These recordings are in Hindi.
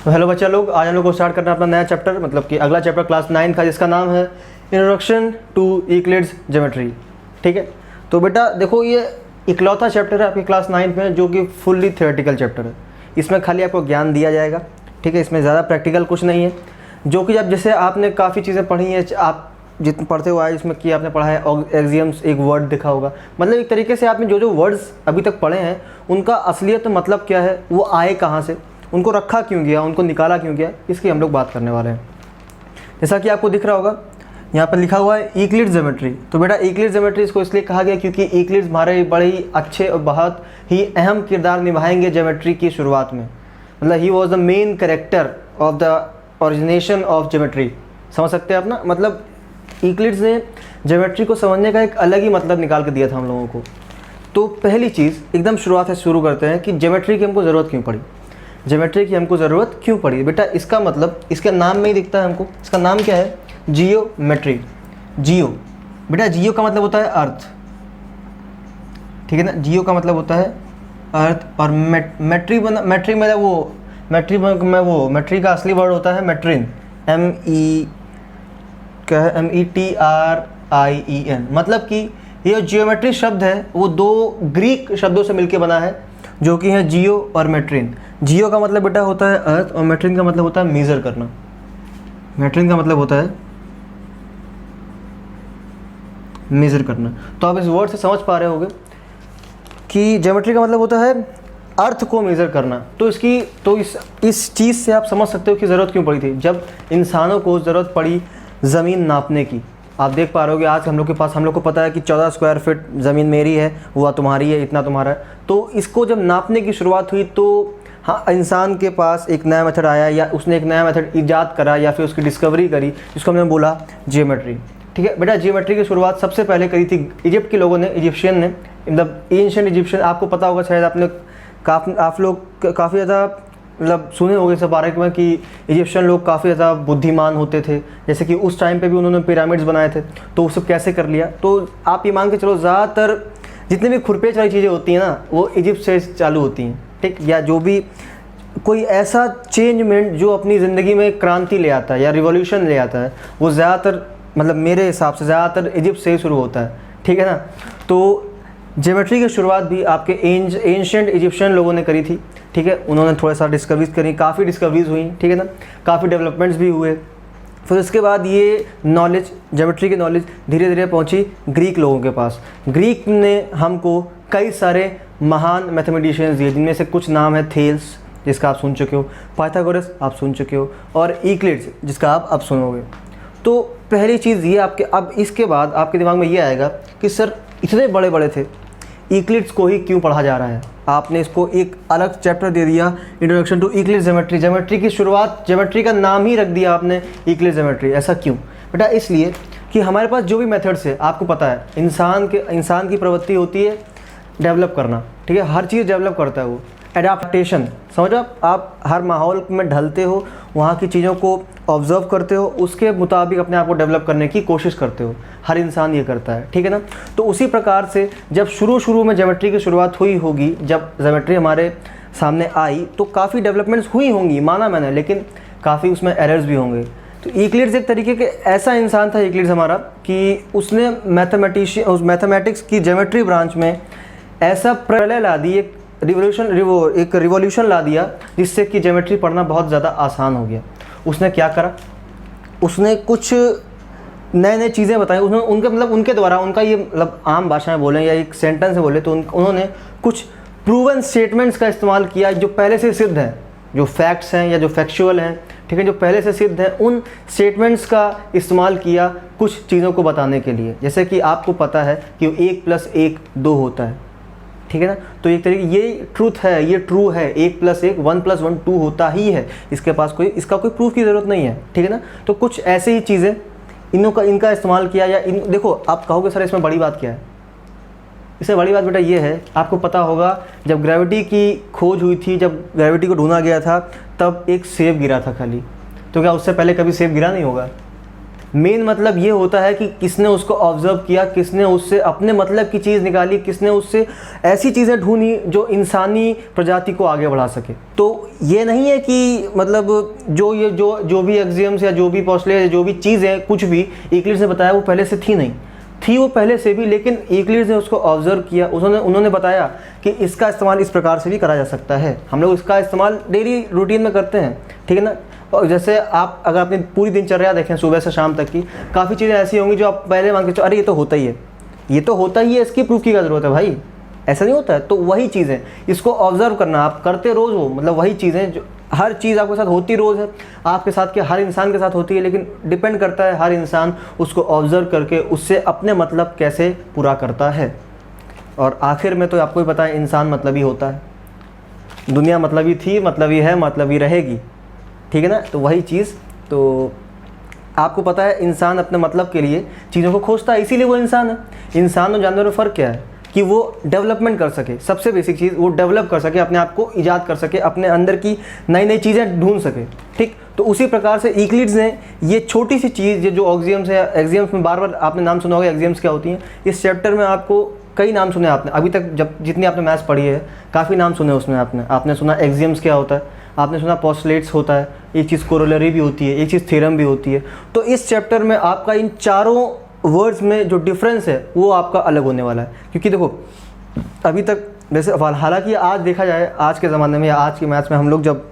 तो हेलो बच्चा लोग, आज हम लोग को स्टार्ट करना है अपना नया चैप्टर, मतलब कि अगला चैप्टर क्लास 9 का, जिसका नाम है इंट्रोडक्शन टू यूक्लिड्स ज्योमेट्री। ठीक है, तो बेटा देखो, ये इकलौता चैप्टर है आपकी क्लास 9 में जो कि फुल्ली थ्योरेटिकल चैप्टर है। इसमें खाली आपको ज्ञान दिया जाएगा, ठीक है, इसमें ज़्यादा प्रैक्टिकल कुछ नहीं है। जो कि अब जैसे आपने काफ़ी चीज़ें पढ़ी हैं, आप जितने पढ़ते हुए आए इसमें कि आपने पढ़ा है एक्सियम्स, एक वर्ड दिखा होगा, मतलब एक तरीके से आपने जो जो वर्ड्स अभी तक पढ़े हैं उनका असलियत मतलब क्या है, वो आए कहाँ से, उनको रखा क्यों गया, उनको निकाला क्यों गया, इसकी हम लोग बात करने वाले हैं। जैसा कि आपको दिख रहा होगा यहाँ पर लिखा हुआ है यूक्लिड्स ज्योमेट्री। तो बेटा यूक्लिड्स ज्योमेट्री इसको इसलिए कहा गया क्योंकि यूक्लिड्स हमारे बड़े ही अच्छे और बहुत ही अहम किरदार निभाएंगे ज्योमेट्री की शुरुआत में। मतलब he was the main character of the origination of geometry. समझ सकते हैं आप ना, मतलब यूक्लिड्स ने ज्योमेट्री को समझने का एक अलग ही मतलब निकाल के दिया था हम लोगों को। तो पहली चीज़ एकदम शुरुआत से शुरू करते हैं कि ज्योमेट्री की हमको ज़रूरत क्यों पड़ी। ज्योमेट्री की हमको ज़रूरत क्यों पड़ी बेटा, इसका मतलब इसके नाम में ही दिखता है हमको। इसका नाम क्या है? जियोमेट्री। जियो बेटा, जियो का मतलब होता है अर्थ, ठीक है ना। जियो का मतलब होता है अर्थ, और मेट्री मतलब वो मेट्री का असली वर्ड होता है मेट्रिन, METRIEN। मतलब कि ये जियोमेट्री शब्द है वो दो ग्रीक शब्दों से मिलकर बना है जो कि है जियो और मेट्रिन। जियो का मतलब बेटा होता है अर्थ और मेट्रिन का मतलब होता है मेज़र करना। मेट्रिन का मतलब होता है मेज़र करना। तो आप इस वर्ड से समझ पा रहे होंगे कि ज्योमेट्री का मतलब होता है अर्थ को मेज़र करना। तो इस चीज़ से आप समझ सकते हो कि ज़रूरत क्यों पड़ी थी। जब इंसानों को ज़रूरत पड़ी ज़मीन नापने की, आप देख पा रहे हो कि आज हम लोग के पास, हम लोग को पता है कि 14 स्क्वायर फीट ज़मीन मेरी है, वो तुम्हारी है, इतना तुम्हारा है। तो इसको जब नापने की शुरुआत हुई तो हाँ, इंसान के पास एक नया मेथड आया, या उसने एक नया मेथड ईजाद करा, या फिर उसकी डिस्कवरी करी, जिसको हमने बोला जियोमेट्री। ठीक है बेटा, जियोमेट्री की शुरुआत सबसे पहले करी थी इजिप्ट के लोगों ने, इजिप्शियन ने, मतलब एंशिएंट इजिप्शियन। आपको पता होगा शायद, आप लोग काफ़ी ज़्यादा मतलब सुने होंगे इस बारे में कि इजिप्शियन लोग काफ़ी ज़्यादा बुद्धिमान होते थे। जैसे कि उस टाइम पे भी उन्होंने पिरामिड्स बनाए थे। तो वो सब कैसे कर लिया, तो आप ये मान के चलो ज़्यादातर जितनी भी खुरपेच वाली चीज़ें होती हैं ना, वो इजिप्ट से चालू होती हैं। ठीक, या जो भी कोई ऐसा चेंजमेंट जो अपनी ज़िंदगी में क्रांति ले आता है या रिवॉल्यूशन ले आता है, वो ज़्यादातर, मतलब मेरे हिसाब से ज़्यादातर इजिप्ट से ही शुरू होता है। ठीक है ना। तो ज्योमेट्री की शुरुआत भी आपके एंशिएंट इजिप्शियन लोगों ने करी थी। ठीक है, उन्होंने थोड़ा सा डिस्कवरीज करी, काफ़ी डिस्कवरीज हुई, ठीक है ना, काफ़ी डेवलपमेंट्स भी हुए। फिर उसके बाद ये नॉलेज, ज्योमेट्री की नॉलेज धीरे धीरे पहुंची ग्रीक लोगों के पास। ग्रीक ने हमको कई सारे महान मैथमेटिशियंस दिए, जिनमें से कुछ नाम है थेल्स, जिसका आप सुन चुके हो, पाइथागोरस आप सुन चुके हो, और यूक्लिड्स, जिसका आप अब सुनोगे। तो पहली चीज़ ये आपके, अब इसके बाद आपके दिमाग में ये आएगा कि सर इतने बड़े बड़े थे, यूक्लिड्स को ही क्यों पढ़ा जा रहा है। आपने इसको एक अलग चैप्टर दे दिया, introduction to Euclid's geometry. Geometry की शुरुआत, ज्योमेट्री का नाम ही रख दिया आपने यूक्लिड्स ज्योमेट्री। ऐसा क्यों बेटा? इसलिए कि हमारे पास जो भी मेथड्स है, आपको पता है इंसान की प्रवृत्ति होती है डेवलप करना। ठीक है, हर चीज़ डेवलप करता है वो, एडाप्टेशन। समझो, आप हर माहौल में ढलते हो, वहाँ की चीज़ों को ऑब्जर्व करते हो, उसके मुताबिक अपने आप को डेवलप करने की कोशिश करते हो। हर इंसान ये करता है, ठीक है ना। तो उसी प्रकार से जब शुरू में ज्योमेट्री की शुरुआत हुई होगी, जब ज्योमेट्री हमारे सामने आई तो काफ़ी डेवलपमेंट्स हुई होंगी, माना मैंने, लेकिन काफ़ी उसमें एरर्स भी होंगे। तो यूक्लिड्स एक तरीके के ऐसा इंसान था यूक्लिड्स हमारा कि उसने मैथमेटिक्स की ज्योमेट्री ब्रांच में ऐसा प्रलय ला दी, एक रिवॉल्यूशन ला दिया, जिससे कि ज्योमेट्री पढ़ना बहुत ज़्यादा आसान हो गया। उसने क्या करा, उसने कुछ नए नए चीज़ें बताई। उनके द्वारा, उनका ये मतलब आम भाषा में बोलें या एक सेंटेंस में बोले तो उन्होंने कुछ प्रूवन स्टेटमेंट्स का इस्तेमाल किया, जो पहले से सिद्ध हैं, जो फैक्ट्स हैं या जो फैक्चुअल हैं, ठीक है, जो पहले से सिद्ध हैं, उन स्टेटमेंट्स का इस्तेमाल किया कुछ चीज़ों को बताने के लिए। जैसे कि आपको पता है कि 1 + 1 2 होता है, ठीक है ना। तो एक तरीके ये ट्रूथ है, ये ट्रू है, 1 + 1 1 + 1 2 होता ही है। इसका कोई प्रूफ की ज़रूरत नहीं है, ठीक है ना। तो कुछ ऐसे ही चीज़ें इनका इस्तेमाल किया, या देखो, आप कहोगे सर इसमें बड़ी बात क्या है। इससे बड़ी बात बेटा ये है, आपको पता होगा जब ग्रेविटी की खोज हुई थी, जब ग्रेविटी को ढूंढा गया था, तब एक सेब गिरा था खाली। तो क्या उससे पहले कभी सेब गिरा नहीं होगा? मेन मतलब ये होता है कि किसने उसको ऑब्जर्व किया, किसने उससे अपने मतलब की चीज़ निकाली, किसने उससे ऐसी चीज़ें ढूंढी जो इंसानी प्रजाति को आगे बढ़ा सके। तो ये नहीं है कि मतलब जो भी एक्सियम्स या जो भी पोस्टुलेट, जो भी चीज़ है, कुछ भी यूक्लिड्स ने बताया वो पहले से थी नहीं, थी वो पहले से भी, लेकिन यूक्लिड्स ने उसको ऑब्जर्व किया, उन्होंने बताया कि इसका इस्तेमाल इस प्रकार से भी करा जा सकता है। हम लोग इसका इस्तेमाल डेली रूटीन में करते हैं, ठीक है ना। और जैसे आप अगर अपनी पूरी दिनचर्या देखें सुबह से शाम तक की, काफ़ी चीज़ें ऐसी होंगी जो आप पहले मान के चलो अरे ये तो होता ही है, ये तो होता ही है, इसकी प्रूफ की क्या ज़रूरत है भाई, ऐसा नहीं होता है। तो वही चीज़ें, इसको ऑब्जर्व करना, आप करते रोज़ हो, मतलब वही चीज़ें जो हर चीज़ आपके साथ होती रोज़ है, आपके साथ के हर इंसान के साथ होती है, लेकिन डिपेंड करता है हर इंसान उसको ऑब्जर्व करके उससे अपने मतलब कैसे पूरा करता है। और आखिर में तो आपको ही पता है इंसान मतलबी होता है, दुनिया मतलबी थी, मतलबी है, मतलबी रहेगी, ठीक है ना। तो वही चीज़, तो आपको पता है इंसान अपने मतलब के लिए चीज़ों को खोजता है, इसीलिए वो इंसान है। इंसान और जानवर में फ़र्क क्या है कि वो डेवलपमेंट कर सके, सबसे बेसिक चीज़ वो डेवलप कर सके, अपने आप को ईजाद कर सके, अपने अंदर की नई नई चीज़ें ढूंढ सके, ठीक। तो उसी प्रकार से यूक्लिड्स ने ये छोटी सी चीज़ जो ऑक्सियम्स है, एक्सियम्स में बार बार आपने नाम सुना होगा, एक्सियम्स क्या होती हैं, इस चैप्टर में आपको कई नाम सुने आपने अभी तक, जब जितनी आपने मैथ्स पढ़ी है काफ़ी नाम सुने उसमें आपने सुना एक्सियम्स क्या होता है, आपने सुना पोस्टुलेट्स होता है, एक चीज़ कोरोलरी भी होती है, एक चीज़ थ्योरम भी होती है। तो इस चैप्टर में आपका इन चारों वर्ड्स में जो डिफरेंस है वो आपका अलग होने वाला है। क्योंकि देखो अभी तक वैसे हालांकि आज देखा जाए, आज के ज़माने में या आज के मैथ्स में हम लोग जब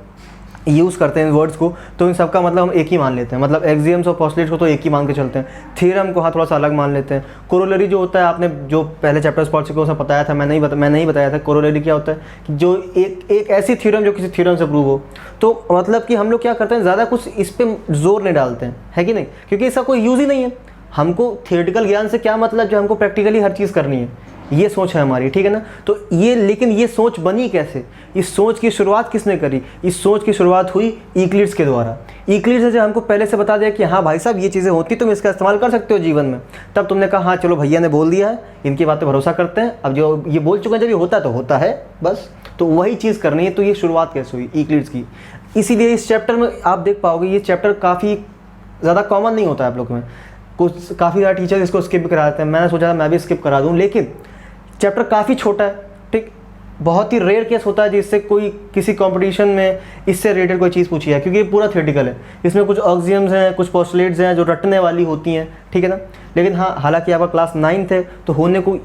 यूज़ करते हैं इन वर्ड्स को तो इन सबका मतलब हम एक ही मान लेते हैं, मतलब एक्सियम्स और पोस्टुलेट्स को तो एक ही मान के चलते हैं, थ्योरम को हाँ थोड़ा सा अलग मान लेते हैं। कोरोलरी जो होता है, आपने जो पहले चैप्टर्स पढ़ चुके हो उसमें बताया था, मैं नहीं बताया था। कोरोलरी क्या होता है कि जो एक ऐसी थ्योरम जो किसी थ्योरम से प्रूव हो। तो मतलब कि हम लोग क्या करते हैं, ज़्यादा कुछ इस पर जोर नहीं डालते हैं, है कि नहीं, क्योंकि इसका कोई यूज़ ही नहीं है। हमको थियोरेटिकल ज्ञान से क्या मतलब जो हमको प्रैक्टिकली हर चीज़ करनी है, ये सोच है हमारी, ठीक है ना। तो ये, लेकिन ये सोच बनी कैसे, इस सोच की शुरुआत किसने करी, इस सोच की शुरुआत हुई यूक्लिड्स के द्वारा। यूक्लिड्स ने जो हमको पहले से बता दिया कि हाँ भाई साहब ये चीज़ें होती, तुम इसका इस्तेमाल कर सकते हो जीवन में। तब तुमने कहा हाँ चलो भैया ने बोल दिया है, इनकी बातें भरोसा करते हैं, अब जो ये बोल चुके हैं जब ये होता है तो होता है बस। तो वही चीज़ करनी है। तो ये शुरुआत कैसे हुई यूक्लिड्स की, इसीलिए इस चैप्टर में आप देख पाओगे ये चैप्टर काफ़ी ज़्यादा कॉमन नहीं होता है आप लोग में, कुछ काफ़ी ज़्यादा टीचर्स इसको स्किप करा देते हैं। मैंने सोचा था मैं भी स्किप करा दूँ, लेकिन चैप्टर काफ़ी छोटा है, ठीक। बहुत ही रेयर केस होता है जिससे कोई किसी कंपटीशन में इससे रिलेटेड कोई चीज़ पूछी है, क्योंकि ये पूरा थ्योरेटिकल है। इसमें कुछ ऑक्सियम्स हैं, कुछ पोस्टुलेट्स हैं जो रटने वाली होती हैं, ठीक है ना। लेकिन हाँ, हालांकि आपका क्लास 9th है तो होने को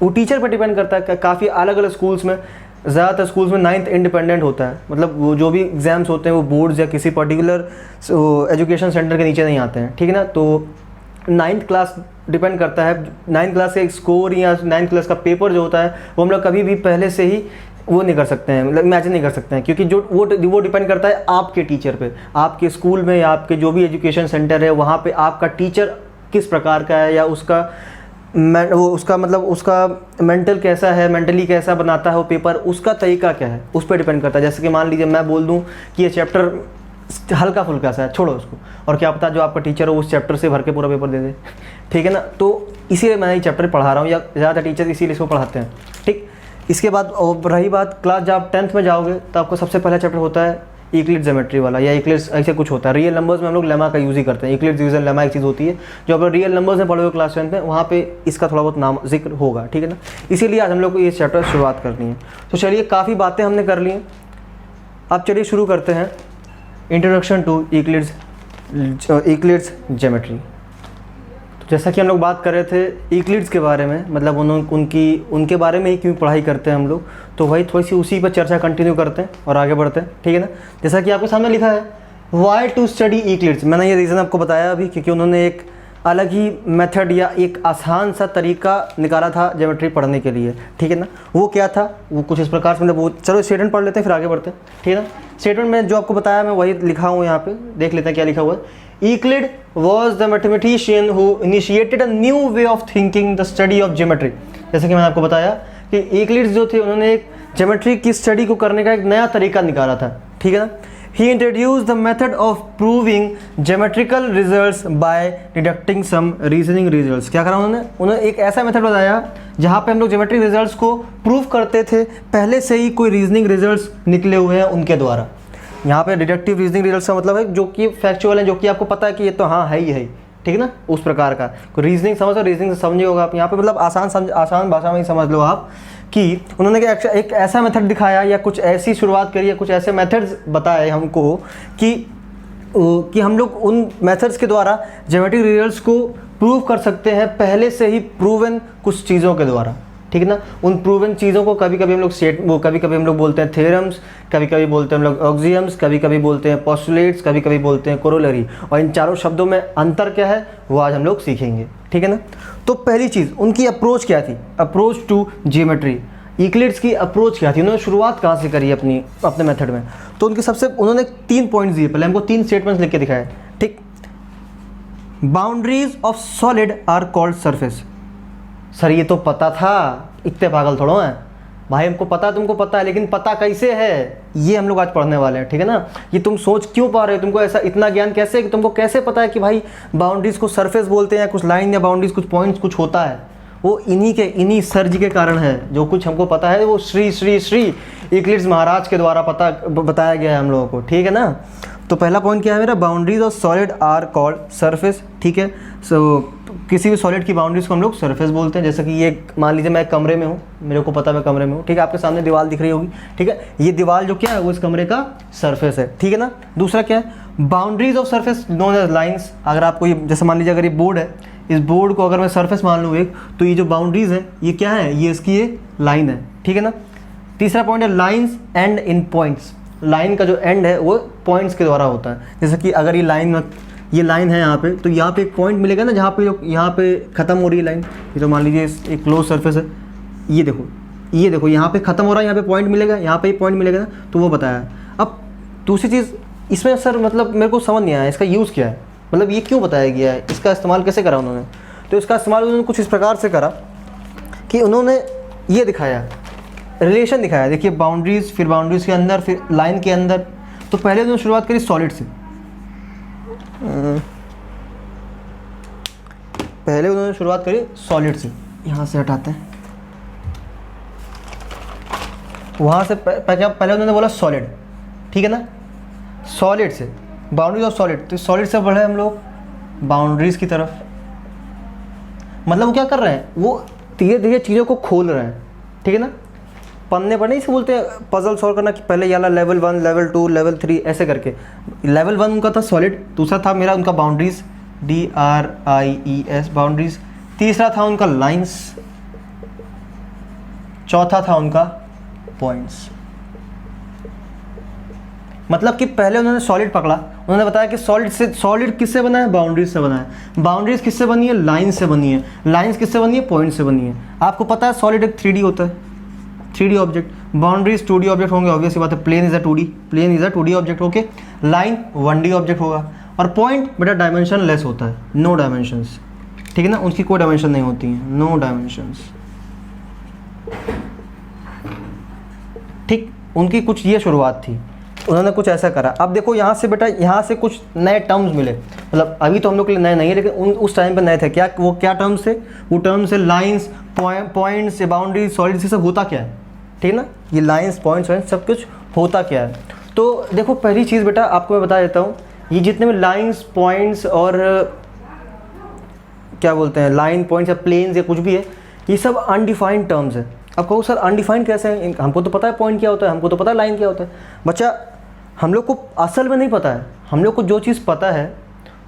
वो टीचर पर डिपेंड करता है। काफ़ी अलग अलग स्कूल्स में, ज़्यादातर स्कूल्स में 9th इंडिपेंडेंट होता है, मतलब वो जो भी एग्ज़ाम्स होते हैं वो बोर्ड्स या किसी पर्टिकुलर एजुकेशन सेंटर के नीचे नहीं आते हैं, ठीक है ना। तो 9th क्लास डिपेंड करता है, 9th क्लास के स्कोर या 9th क्लास का पेपर जो होता है वो हम लोग कभी भी पहले से ही वो नहीं कर सकते हैं, मतलब इमेजिन नहीं कर सकते हैं, क्योंकि जो वो डिपेंड करता है आपके टीचर पे, आपके स्कूल में या आपके जो भी एजुकेशन सेंटर है वहाँ पे आपका टीचर किस प्रकार का है, या उसका मेंटल कैसा है, मेंटली कैसा बनाता है वो पेपर, उसका तरीका क्या है, उस पर डिपेंड करता है। जैसे कि मान लीजिए मैं बोल दूँ कि ये चैप्टर हल्का फुल्का सा है, छोड़ो उसको, और क्या पता जो आपका टीचर हो उस चैप्टर से भर के पूरा पेपर दे दे, ठीक है ना। तो इसीलिए मैं ये चैप्टर पढ़ा रहा हूँ, या ज़्यादा टीचर इसीलिए इसको पढ़ाते हैं, ठीक। इसके बाद रही बात क्लास, जब आप 10th में जाओगे तो आपको सबसे पहला चैप्टर होता है यूक्लिड ज्योमेट्री वाला, या यूक्लिड्स ऐसे कुछ होता है। रियल नंबर्स में हम लोग लेमा का यूज़ ही करते हैं, यूक्लिड डिवीजन लेमा एक चीज़ होती है जो आप रियल नंबर्स में पढ़ोगे क्लास 10th में, वहाँ पे इसका थोड़ा बहुत नाम जिक्र होगा, ठीक है ना। इसीलिए आज हम लोग को ये चैप्टर शुरुआत करनी है। तो चलिए, काफ़ी बातें हमने कर ली हैं, अब चलिए शुरू करते हैं इंट्रोडक्शन टू यूक्लिड्स ज्योमेट्री। तो जैसा कि हम लोग बात कर रहे थे यूक्लिड्स के बारे में, मतलब उनके बारे में ही क्यों पढ़ाई करते हैं हम लोग, तो वही थोड़ी सी उसी पर चर्चा कंटिन्यू करते हैं और आगे बढ़ते हैं, ठीक है ना। जैसा कि आपके सामने लिखा है वाई टू स्टडी यूक्लिड्स, मैंने ये रीज़न आपको बताया अभी, क्योंकि उन्होंने एक अलग ही मेथड या एक आसान सा तरीका निकाला था ज्योमेट्री पढ़ने के लिए, ठीक है ना। वो क्या था, वो कुछ इस प्रकार से, मतलब वो, चलो स्टेटमेंट पढ़ लेते हैं फिर आगे बढ़ते हैं, ठीक है ना। स्टेटमेंट में जो आपको बताया मैं वही लिखा हूँ, यहाँ पे देख लेते हैं क्या लिखा हुआ है। Euclid was the mathematician who initiated a new way of thinking the study of geometry. जैसे कि मैंने आपको बताया कि यूक्लिड जो थे उन्होंने एक ज्योमेट्री की स्टडी को करने का एक नया तरीका निकाला था, ठीक है ना। He introduced the method of proving geometrical results by deducting some reasoning results। क्या करा उन्होंने एक ऐसा मेथड बताया जहाँ पे हम लोग ज्योमेट्रिक रिजल्ट्स को प्रूव करते थे, पहले से ही कोई रीजनिंग रिजल्ट्स निकले हुए हैं उनके द्वारा। यहाँ पे डिडक्टिव रीजनिंग रिजल्ट्स का मतलब है जो कि फैक्चुअल है, जो कि आपको पता है कि ये तो हाँ है ही है, ठीक है ना, उस प्रकार का। रीजनिंग समझो, रीजनिंग से समझिए होगा आप यहाँ पे, मतलब आसान भाषा में ही समझ लो आप कि उन्होंने एक ऐसा मेथड दिखाया या कुछ ऐसी शुरुआत करी या कुछ ऐसे मेथड्स बताए हमको कि हम लोग उन मेथड्स के द्वारा ज्योमेट्रिक रिजल्ट्स को प्रूव कर सकते हैं पहले से ही प्रूवन कुछ चीज़ों के द्वारा, ठीक है ना। उन प्रूवन चीज़ों को कभी कभी हम लोग कभी कभी हम लोग बोलते हैं थ्योरम्स, कभी कभी बोलते हैं हम लोग ऑक्सियम्स, कभी कभी बोलते हैं पोस्टुलेट्स, कभी कभी बोलते हैं कोरोलरी। और इन चारों शब्दों में अंतर क्या है वो आज हम लोग सीखेंगे, ठीक है ना। तो पहली चीज़ उनकी अप्रोच क्या थी, अप्रोच टू जियोमेट्री। यूक्लिड्स की अप्रोच क्या थी, उन्होंने शुरुआत कहाँ से करी अपने मेथड में। तो उन्होंने 3 पॉइंट्स दिए, पहले हमको 3 स्टेटमेंट्स लिख के दिखाए, ठीक। Boundaries of solid are called surface. Sir ये तो पता था, इतने पागल थोड़ा हैं भाई, हमको पता, तुमको पता है, लेकिन पता कैसे है ये हम लोग आज पढ़ने वाले हैं, ठीक है ना। ये तुम सोच क्यों पा रहे हो, तुमको ऐसा इतना ज्ञान कैसे, कि तुमको कैसे पता है कि भाई बाउंड्रीज को सरफेस बोलते हैं, या कुछ लाइन या बाउंड्रीज कुछ पॉइंट्स कुछ होता है। वो इन्हीं सर जी के कारण है। जो कुछ हमको पता है वो श्री यूक्लिड्स महाराज के द्वारा बताया गया है हम लोगों को, ठीक है ना। तो पहला पॉइंट क्या है मेरा, boundaries of solid are called surface, ठीक है। सो किसी भी सॉलिड की बाउंड्रीज को हम लोग सरफेस बोलते हैं। जैसे कि ये मान लीजिए मैं एक कमरे में हूँ, मेरे को पता मैं कमरे में हूँ, ठीक है। आपके सामने दीवार दिख रही होगी, ठीक है। ये दीवार जो क्या है वो इस कमरे का सरफेस है, ठीक है ना। दूसरा क्या है, boundaries of surface known as lines. अगर आपको ये, जैसे मान लीजिए अगर ये बोर्ड है, इस बोर्ड को अगर मैं सरफेस मान लूँ एक, तो ये जो बाउंड्रीज है ये क्या है, ये इसकी ये लाइन है, ठीक है ना। तीसरा पॉइंट है lines and in points. Line का जो एंड है वो पॉइंट्स के द्वारा होता है। जैसे कि अगर ये लाइन है यहाँ पे, तो यहाँ पे एक पॉइंट मिलेगा ना, जहाँ पे यहाँ पे ख़त्म हो रही है लाइन। ये तो मान लीजिए एक क्लोज सरफेस है, ये देखो यहाँ पे ख़त्म हो रहा है, यहाँ पे पॉइंट मिलेगा, यहाँ पे पॉइंट मिलेगा ना, तो वो बताया। अब दूसरी चीज़ इसमें सर मतलब मेरे को समझ नहीं आया इसका यूज़ क्या है, मतलब ये क्यों बताया गया है, इसका इस्तेमाल कैसे करा उन्होंने। तो इसका इस्तेमाल उन्होंने कुछ इस प्रकार से करा कि उन्होंने ये दिखाया, रिलेशन दिखाया। देखिए बाउंड्रीज, फिर बाउंड्रीज के अंदर, फिर लाइन के अंदर। तो पहले उन्होंने शुरुआत करी सॉलिड से। यहाँ से हटाते हैं, वहाँ से पहले उन्होंने बोला सॉलिड, ठीक है ना। सॉलिड से बाउंड्रीज ऑफ सॉलिड, तो सॉलिड से बढ़े हम लोग बाउंड्रीज की तरफ। मतलब वो क्या कर रहे हैं, वो धीरे धीरे चीज़ों को खोल रहे हैं, ठीक है ना। पन्ने पर नहीं, इसे बोलते हैं पजल सॉल्व करना, कि पहले ये लेवल 1, लेवल 2, लेवल 3 ऐसे करके। लेवल 1 उनका था सॉलिड, दूसरा था मेरा उनका बाउंड्रीज, DRIES बाउंड्रीज, तीसरा था उनका लाइंस, चौथा था उनका पॉइंट्स। मतलब कि पहले उन्होंने सॉलिड पकड़ा, उन्होंने बताया कि सॉलिड किससे बना है, बाउंड्रीज से बना है। बाउंड्रीज किससे बनी है, लाइन से बनी है। लाइंस किससे बनी है, पॉइंट से बनी है। आपको पता है सॉलिड एक 3D होता है, 3D ऑब्जेक्ट। बाउंड्रीज 2D ऑब्जेक्ट होंगे, ऑब्वियसली बात है। Plane is a 2D object होके, लाइन 1D ऑब्जेक्ट होगा। और पॉइंट बेटा डायमेंशन लेस होता है, नो डायमेंशंस, ठीक है ना। उनकी कोई डायमेंशन नहीं होती है, नो डायमेंशंस, ठीक। उनकी कुछ ये शुरुआत थी, उन्होंने कुछ ऐसा करा। अब देखो यहाँ से बेटा, यहाँ से कुछ नए टर्म्स मिले, मतलब अभी तो हम लोग के लिए नए नहीं है, लेकिन उस टाइम पे नए थे। क्या टर्म्स है, वो टर्म्स है लाइंस, पॉइंट्स, बाउंड्री, सॉलिड, से सब होता क्या है, ठीक है ना। ये लाइंस, पॉइंट्स सब कुछ होता क्या है। तो देखो पहली चीज़ बेटा आपको मैं बता देता हूँ, ये जितने भी लाइंस, पॉइंट्स और क्या बोलते हैं, लाइन, पॉइंट्स या प्लेन्स या कुछ भी है, ये सब अनडिफाइंड टर्म्स है। अब कहो सर अनडिफाइंड कैसे है, हमको तो पता है पॉइंट क्या होता है, हमको तो पता है लाइन क्या होता है। बच्चा हम लोग को असल में नहीं पता है। हम लोग को जो चीज़ पता है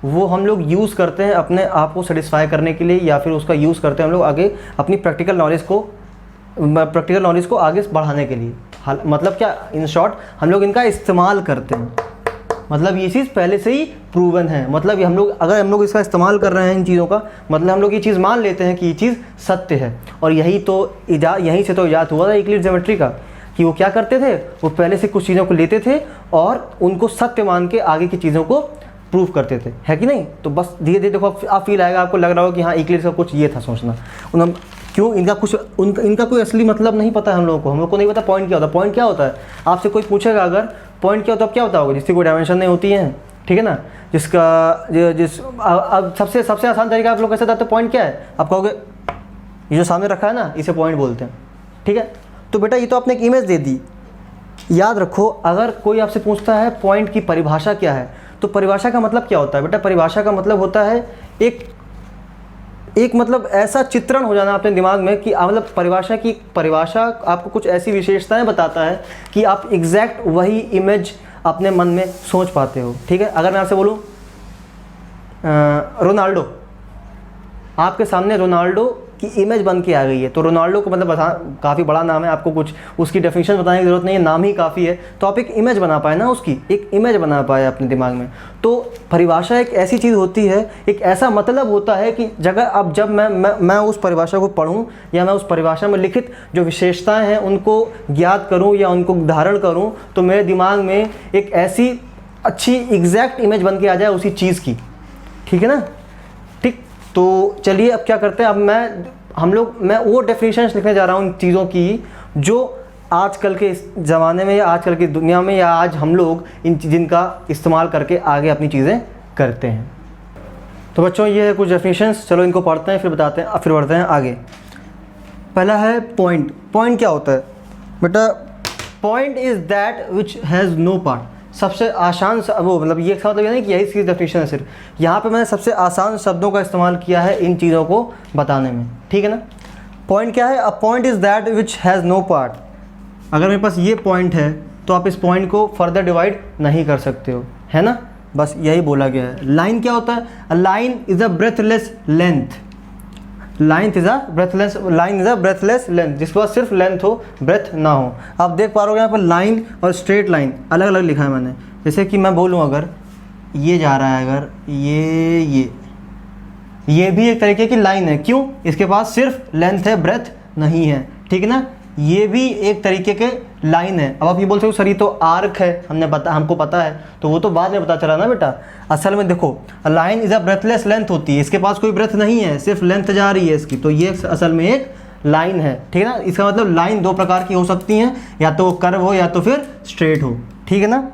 वो हम लोग यूज़ करते हैं अपने आप को सेटिस्फाई करने के लिए, या फिर उसका यूज़ करते हैं हम लोग आगे अपनी प्रैक्टिकल नॉलेज को आगे बढ़ाने के लिए। मतलब क्या, इन शॉर्ट हम लोग इनका इस्तेमाल करते हैं। मतलब ये चीज़ पहले से ही प्रूवन है। मतलब अगर हम लोग इसका इस्तेमाल कर रहे हैं इन चीज़ों का, मतलब हम लोग ये चीज़ मान लेते हैं कि ये चीज़ सत्य है। और यहीं से तो इजाद हुआ था यूक्लिड ज्योमेट्री का, कि वो क्या करते थे, वो पहले से कुछ चीज़ों को लेते थे और उनको सत्य मान के आगे की चीज़ों को प्रूव करते थे, है कि नहीं। तो बस धीरे धीरे देखो आप फील आएगा, आपको लग रहा हो कि हाँ यूक्लिड का कुछ ये था सोचना। क्यों, इनका कोई असली मतलब नहीं पता है हम लोग को नहीं पता पॉइंट क्या होता है। पॉइंट क्या होता है, आपसे कोई पूछेगा अगर पॉइंट क्या होता है, अब क्या होता होगा, जिसकी कोई डायमेंशन नहीं होती है, ठीक है ना। अब सबसे आसान तरीका आप लोग कैसे बताते हैं पॉइंट क्या है, आप कहोगे ये जो सामने रखा है ना, इसे पॉइंट बोलते हैं, ठीक है। तो बेटा ये तो आपने एक इमेज दे दी। याद रखो, अगर कोई आपसे पूछता है पॉइंट की परिभाषा क्या है, तो परिभाषा का मतलब क्या होता है बेटा, परिभाषा का मतलब होता है एक मतलब ऐसा चित्रण हो जाना अपने दिमाग में कि मतलब परिभाषा आपको कुछ ऐसी विशेषताएं बताता है कि आप एग्जैक्ट वही इमेज अपने मन में सोच पाते हो। ठीक है, अगर मैं आपसे बोलूँ रोनाल्डो, आपके सामने रोनाल्डो की इमेज बन के आ गई है, तो रोनाल्डो को मतलब काफ़ी बड़ा नाम है, आपको कुछ उसकी डेफिनेशन बताने की ज़रूरत नहीं है, नाम ही काफ़ी है, तो आप एक इमेज बना पाए ना, उसकी एक इमेज बना पाए अपने दिमाग में। तो परिभाषा एक ऐसी चीज़ होती है, एक ऐसा मतलब होता है कि अब जब मैं उस परिभाषा को पढूं या मैं उस परिभाषा में लिखित जो विशेषताएँ हैं उनको ज्ञात करूँ या उनको धारण करूँ, तो मेरे दिमाग में एक ऐसी अच्छी एग्जैक्ट इमेज बन के आ जाए उसी चीज़ की। ठीक है ना, ठीक। तो चलिए अब क्या करते हैं, अब मैं वो डेफिनेशंस लिखने जा रहा हूँ उन चीज़ों की जो आजकल के ज़माने में या आजकल की दुनिया में या आज हम लोग जिनका इस्तेमाल करके आगे अपनी चीज़ें करते हैं। तो बच्चों ये है कुछ डेफिनेशंस, चलो इनको पढ़ते हैं फिर बताते हैं, फिर बढ़ते हैं आगे। पहला है पॉइंट। पॉइंट क्या होता है बेटा? Point is that which has no part. सबसे आसान वो मतलब ये इसका मतलब ये नहीं कि यही इसकी डेफिनेशन है सिर्फ, यहाँ पे मैंने सबसे आसान शब्दों का इस्तेमाल किया है इन चीज़ों को बताने में। ठीक है ना, पॉइंट क्या है? A point is that which has no part. अगर मेरे पास ये पॉइंट है तो आप इस पॉइंट को फर्दर डिवाइड नहीं कर सकते हो, है ना, बस यही बोला गया है। लाइन क्या होता है? A line is a breathless length. Line is a breathless length, जिसके पास सिर्फ लेंथ हो, ब्रेथ ना हो। आप देख पा रहे हो यहाँ पर लाइन और स्ट्रेट लाइन अलग अलग लिखा है मैंने। जैसे कि मैं बोलूँ अगर ये जा रहा है, अगर ये भी एक तरीके की लाइन है, क्यों? इसके पास सिर्फ लेंथ है, ब्रेथ नहीं है। ठीक है ना, ये भी एक तरीके के लाइन है। अब आप ये बोल सकते हो सर ये तो आर्क है, हमको पता है, तो वो तो बाद में पता चला ना बेटा। असल में देखो, line is a breathless length होती है, इसके पास कोई ब्रेथ नहीं है, सिर्फ लेंथ जा रही है इसकी, तो ये असल में एक लाइन है। ठीक है ना, इसका मतलब लाइन दो प्रकार की हो सकती हैं, या तो कर्व हो या तो फिर स्ट्रेट हो। ठीक है ना,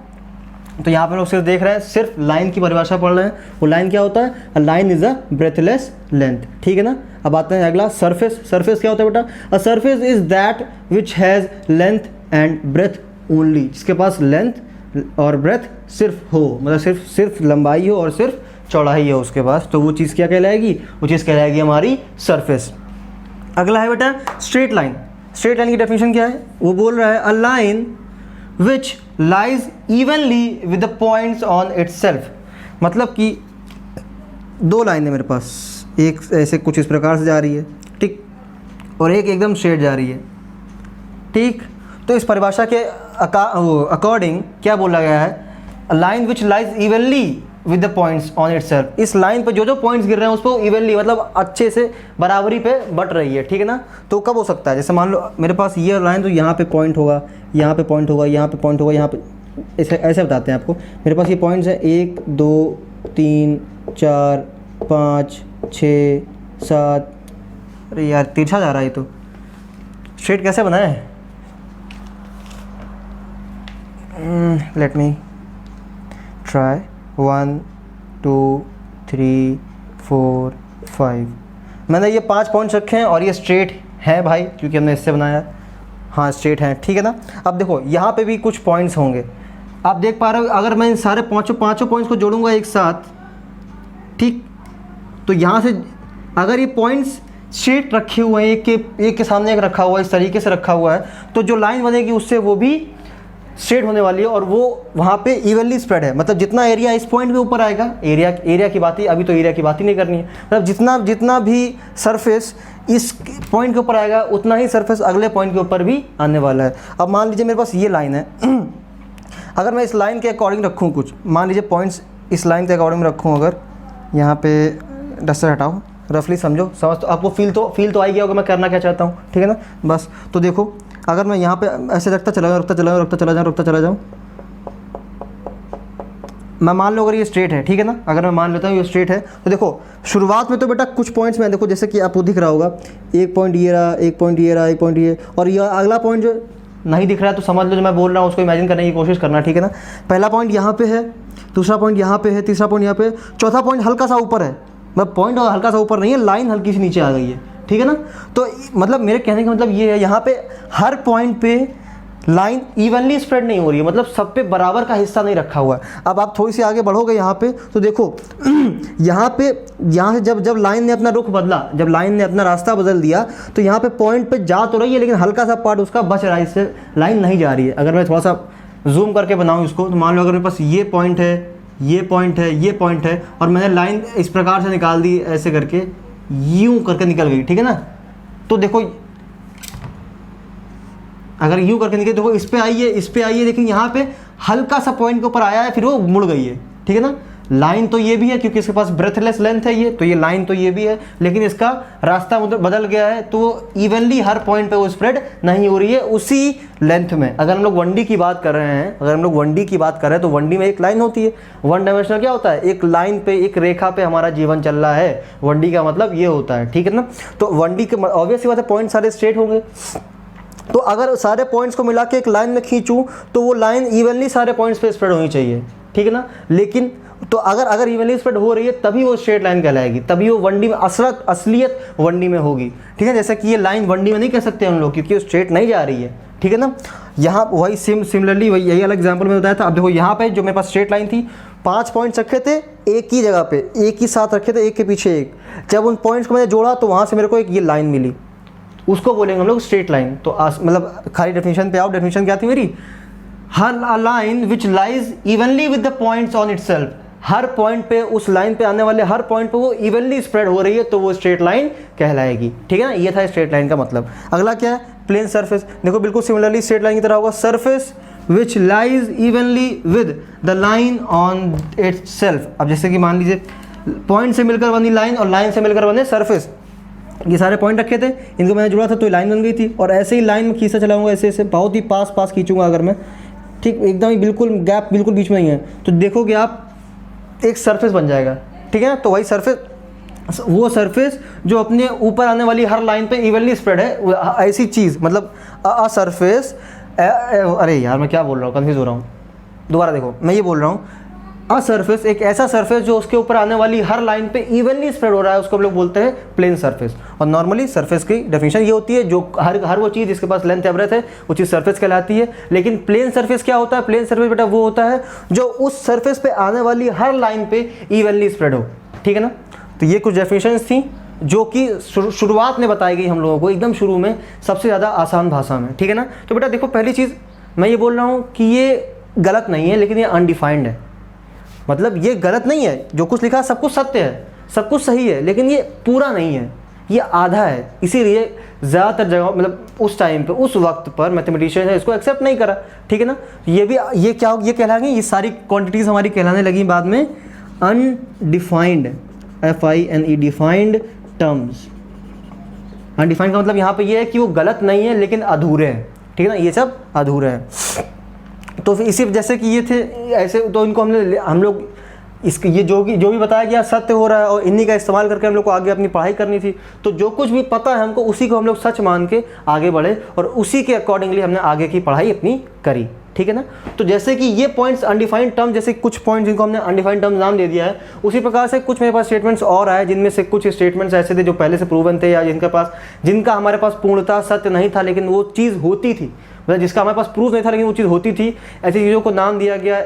तो यहाँ पर लोग सिर्फ देख रहे हैं, सिर्फ लाइन की परिभाषा पढ़ रहे हैं। वो लाइन क्या होता है? A line is a breathless length. ठीक है ना, अब आते हैं अगला, सरफेस। सरफेस क्या होता है बेटा? A surface is that which has length and breadth only. जिसके पास लेंथ और ब्रेथ सिर्फ हो, मतलब सिर्फ लंबाई हो और सिर्फ चौड़ाई हो उसके पास, तो वो चीज़ क्या कहलाएगी? वो चीज़ कहलाएगी हमारी सरफेस। अगला है बेटा स्ट्रेट लाइन। स्ट्रेट लाइन की डेफिनेशन क्या है? वो बोल रहा है a line which lies evenly with the points on itself। मतलब कि दो लाइन है मेरे पास, एक ऐसे कुछ इस प्रकार से जा रही है, ठीक, और एक एकदम स्ट्रेट जा रही है, ठीक। तो इस परिभाषा के अकॉर्डिंग क्या बोला गया है? A line which lies evenly with the points on itself. इस लाइन पर जो पॉइंट्स गिर रहे हैं उस पर इवनली मतलब अच्छे से बराबरी पे बट रही है। ठीक है ना, तो कब हो सकता है? जैसे मान लो मेरे पास ये लाइन, तो यहाँ पे पॉइंट होगा, यहाँ पे पॉइंट होगा, यहाँ पे पॉइंट होगा, यहाँ पे ऐसे बताते हैं आपको। मेरे पास ये पॉइंट्स हैं 1 2 3 4 5 6 7। अरे यार तिरछा जा रहा है, ये तो स्ट्रेट कैसे बनाए हैं? Let me try. 1 2 3 4 5। मैंने ये 5 पॉइंट्स रखे हैं और ये स्ट्रेट है भाई, क्योंकि हमने इससे बनाया। हाँ स्ट्रेट है, ठीक है ना। अब देखो यहाँ पे भी कुछ पॉइंट्स होंगे, आप देख पा रहे हो। अगर मैं इन सारे पाँचों पॉइंट्स को जोड़ूंगा एक साथ, ठीक, तो यहाँ से अगर ये पॉइंट्स स्ट्रेट रखे हुए हैं, एक के सामने एक रखा हुआ है, इस तरीके से रखा हुआ है, तो जो लाइन बनेगी उससे वो भी स्ट्रेट होने वाली है और वो वहाँ पे इवनली स्प्रेड है। मतलब जितना एरिया इस पॉइंट पे ऊपर आएगा, एरिया की बात ही, अभी तो एरिया की बात ही नहीं करनी है, मतलब जितना भी सरफेस इस पॉइंट के ऊपर आएगा उतना ही सरफेस अगले पॉइंट के ऊपर भी आने वाला है। अब मान लीजिए मेरे पास ये लाइन है अगर मैं इस लाइन के अकॉर्डिंग रखूँ कुछ, मान लीजिए पॉइंट्स इस लाइन के अकॉर्डिंग रखूँ, अगर यहाँ पे डस्टर हटाओ, रफली समझो, समझ तो आपको फील तो आ ही गया होगा मैं करना क्या चाहता हूँ, ठीक है ना। बस तो देखो, अगर मैं यहाँ पे ऐसे रखता चला जाऊँ, मैं मान लो अगर ये स्ट्रेट है, ठीक है ना, अगर मैं मान लेता हूँ ये स्ट्रेट है, तो देखो शुरुआत में तो बेटा कुछ पॉइंट्स में देखो, जैसे कि आपको दिख रहा होगा, एक पॉइंट ये रहा, एक पॉइंट ये रहा, एक पॉइंट ये, और ये अगला पॉइंट जो नहीं दिख रहा है तो समझ लो जो मैं बोल रहा हूँ उसको इमेजिन करने की कोशिश करना, ठीक है ना। पहला पॉइंट यहाँ पे है, दूसरा पॉइंट यहाँ पे है, तीसरा पॉइंट यहाँ पे, चौथा पॉइंट हल्का सा ऊपर है, मतलब पॉइंट हल्का सा ऊपर नहीं है, लाइन हल्की सी नीचे आ गई है, ठीक है ना। तो मतलब मेरे कहने का मतलब ये है, यहाँ पे हर पॉइंट पे लाइन इवनली स्प्रेड नहीं हो रही है, मतलब सब पे बराबर का हिस्सा नहीं रखा हुआ है। अब आप थोड़ी सी आगे बढ़ोगे यहाँ पे तो देखो यहाँ से जब लाइन ने अपना रुख बदला, जब लाइन ने अपना रास्ता बदल दिया तो यहाँ पे पॉइंट पे जा तो रही है लेकिन हल्का सा पार्ट उसका बच रहा है, इससे लाइन नहीं जा रही है। अगर मैं थोड़ा सा जूम करके बनाऊँ इसको तो मान लो अगर मेरे पास ये पॉइंट है, ये पॉइंट है, ये पॉइंट है और मैंने लाइन इस प्रकार से निकाल दी, ऐसे करके यूं करके निकल गई, ठीक है ना। तो देखो अगर यूं करके निकले, देखो इस पे आई है, इस पे आई है, लेकिन यहाँ पे हल्का सा पॉइंट के ऊपर आया है, फिर वो मुड़ गई है, ठीक है ना। लाइन तो ये भी है क्योंकि इसके पास ब्रेथलेस लेंथ है ये, तो ये लाइन तो ये भी है, लेकिन इसका रास्ता बदल गया है तो इवनली हर पॉइंट पे वो स्प्रेड नहीं हो रही है उसी लेंथ में। अगर हम लोग 1D की बात कर रहे हैं, अगर हम लोग 1D की बात कर रहे हैं तो 1D में एक लाइन होती है। 1 डायमेंशनल क्या होता है, एक लाइन पे, एक रेखा पे हमारा जीवन चल रहा है, 1D का मतलब ये होता है, ठीक है ना। तो 1D के ऑब्वियस सी बात है पॉइंट सारे स्ट्रेट होंगे, तो अगर सारे पॉइंट्स को मिला के एक लाइन में खींचूं तो वो लाइन इवनली सारे पॉइंट्स पे स्प्रेड होनी चाहिए, ठीक है ना। लेकिन तो अगर इवनली स्प्रेड हो रही है तभी वो स्ट्रेट लाइन कहलाएगी, तभी वो 1D में असलियत 1D में होगी, ठीक है। जैसे कि ये लाइन 1D में नहीं कह सकते हम लोग क्योंकि वो स्ट्रेट नहीं जा रही है, ठीक है ना। यहाँ वही सिमिलरली वही यही अलग एग्जाम्पल में बताया था। अब देखो यहाँ पे जो मेरे पास स्ट्रेट लाइन थी, 5 पॉइंट्स रखे थे एक ही जगह पे, एक ही साथ रखे थे, एक के पीछे एक। जब उन पॉइंट्स को मैंने जोड़ा तो वहाँ से मेरे को एक ये लाइन मिली, उसको बोलेंगे हम लोग स्ट्रेट लाइन। तो मतलब खाली डेफिनेशन पे आओ, डेफिनेशन क्या थी मेरी, हर line which lies evenly with the points on itself, हर पॉइंट पे, उस लाइन पे आने वाले हर पॉइंट पे वो इवनली स्प्रेड हो रही है तो वो स्ट्रेट लाइन कहलाएगी, ठीक है ना। ये था स्ट्रेट लाइन का मतलब। अगला क्या है, प्लेन सरफेस। देखो बिल्कुल सिमिलरली स्ट्रेट लाइन की तरह होगा, surface which lies evenly with the line on itself. अब जैसे कि मान लीजिए पॉइंट से मिलकर बनी लाइन और लाइन से मिलकर बने सरफेस, ये सारे पॉइंट रखे थे, इनको मैंने जुड़ा था तो लाइन बन गई थी। और ऐसे ही लाइन में खींचता चलाऊंगा, ऐसे ऐसे बहुत ही पास खींचूंगा अगर मैं, ठीक, एकदम ही बिल्कुल गैप बिल्कुल बीच में नहीं है, तो देखोगे आप एक सरफेस बन जाएगा, ठीक है। तो वही सरफेस, वो सरफेस जो अपने ऊपर आने वाली हर लाइन पे इवनली स्प्रेड है, ऐसी चीज़, मतलब अ सरफेस, अरे यार मैं क्या बोल रहा हूँ, कंफ्यूज हो रहा हूँ, दोबारा देखो मैं ये बोल रहा हूँ, अ सरफेस एक ऐसा सरफेस जो उसके ऊपर आने वाली हर लाइन पे इवनली स्प्रेड हो रहा है, उसको हम लोग बोलते हैं प्लेन सरफेस। और नॉर्मली सरफेस की डेफिनेशन ये होती है, जो हर वो चीज़ जिसके पास लेंथ या ब्रेथ है वो चीज़ सरफेस कहलाती है। लेकिन प्लेन सरफेस क्या होता है, प्लेन सरफेस बेटा वो होता है जो उस सरफेस पे आने वाली हर लाइन पे इवनली स्प्रेड हो, ठीक है ना। तो ये कुछ डेफिनेशन थी जो कि शुरुआत में बताई गई हम लोगों को, एकदम शुरू में, सबसे ज़्यादा आसान भाषा में, ठीक है ना। तो बेटा देखो पहली चीज़ मैं ये बोल रहा हूँ कि ये गलत नहीं है, लेकिन ये अनडिफाइंड है। मतलब ये गलत नहीं है, जो कुछ लिखा है सब कुछ सत्य है, सब कुछ सही है, लेकिन ये पूरा नहीं है, ये आधा है। इसीलिए ज़्यादातर जगह, मतलब उस टाइम पे, उस वक्त पर मैथमेटिशियन है इसको एक्सेप्ट नहीं करा, ठीक है ना। ये भी ये क्या, ये कहलाएंगे, ये सारी क्वांटिटीज़ हमारी कहलाने लगी बाद में undefined, FINE, defined terms. Undefined का मतलब यहाँ पे ये है कि वो गलत नहीं है लेकिन अधूरे हैं, ठीक है ना, ये सब अधूरे हैं। तो फिर इसी जैसे कि ये थे ऐसे, तो इनको हम लोग इसके ये जो भी बताया गया सत्य हो रहा है और इन्हीं का इस्तेमाल करके हम लोग को आगे अपनी पढ़ाई करनी थी। तो जो कुछ भी पता है हमको उसी को हम लोग सच मान के आगे बढ़े और उसी के अकॉर्डिंगली हमने आगे की पढ़ाई अपनी करी, ठीक है ना। तो जैसे कि ये पॉइंट्स अनडिफाइंड टर्म, जैसे कुछ पॉइंट्स जिनको हमने अनडिफाइंड टर्म नाम दे दिया है, उसी प्रकार से कुछ मेरे पास स्टेटमेंट्स और आए जिनमें से कुछ स्टेटमेंट्स ऐसे थे जो पहले से प्रूवन थे या जिनका हमारे पास पूर्णतः सत्य नहीं था लेकिन वो चीज़ होती थी, मतलब जिसका हमारे पास प्रूफ नहीं था लेकिन वो चीज़ होती थी। ऐसी चीज़ों को नाम दिया गया,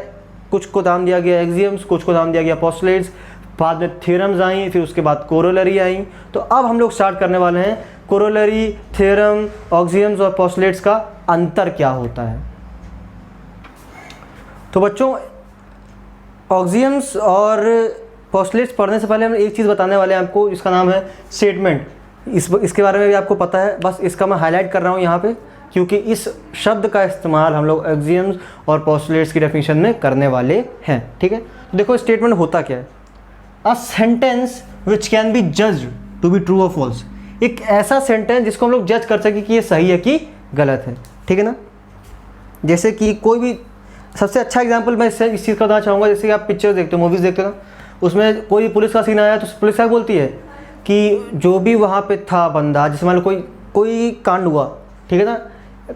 कुछ को नाम दिया गया एक्सियम्स, कुछ को नाम दिया गया पोस्टुलेट्स, बाद में थ्योरम्स आई, फिर उसके बाद कोरोलरी आई। तो अब हम लोग स्टार्ट करने वाले हैं कोरोलरी, थ्योरम, ऑक्सियम्स और पोस्टुलेट्स का अंतर क्या होता है। तो बच्चों ऑक्सियम्स और पोस्टुलेट्स पढ़ने से पहले हम एक चीज़ बताने वाले हैं आपको, इसका नाम है स्टेटमेंट। इसके बारे में भी आपको पता है, बस इसका मैं हाईलाइट कर रहा हूँ यहाँ पे क्योंकि इस शब्द का इस्तेमाल हम लोग एक्सियम्स और पोस्टुलेट्स की डेफिनेशन में करने वाले हैं, ठीक है। तो देखो स्टेटमेंट होता क्या है, a sentence which can be judged to be true और फॉल्स। एक ऐसा सेंटेंस जिसको हम लोग जज कर सके कि ये सही है कि गलत है, ठीक है ना। जैसे कि कोई भी, सबसे अच्छा एग्जाम्पल मैं इस चीज़ का बताना चाहूँगा, जैसे कि आप पिक्चर देखते हो, मूवीज़ देखते हो ना, उसमें कोई पुलिस का सीन आया तो पुलिस क्या बोलती है कि जो भी वहाँ पे था बंदा, जैसे मान लो कोई कांड हुआ, ठीक है ना,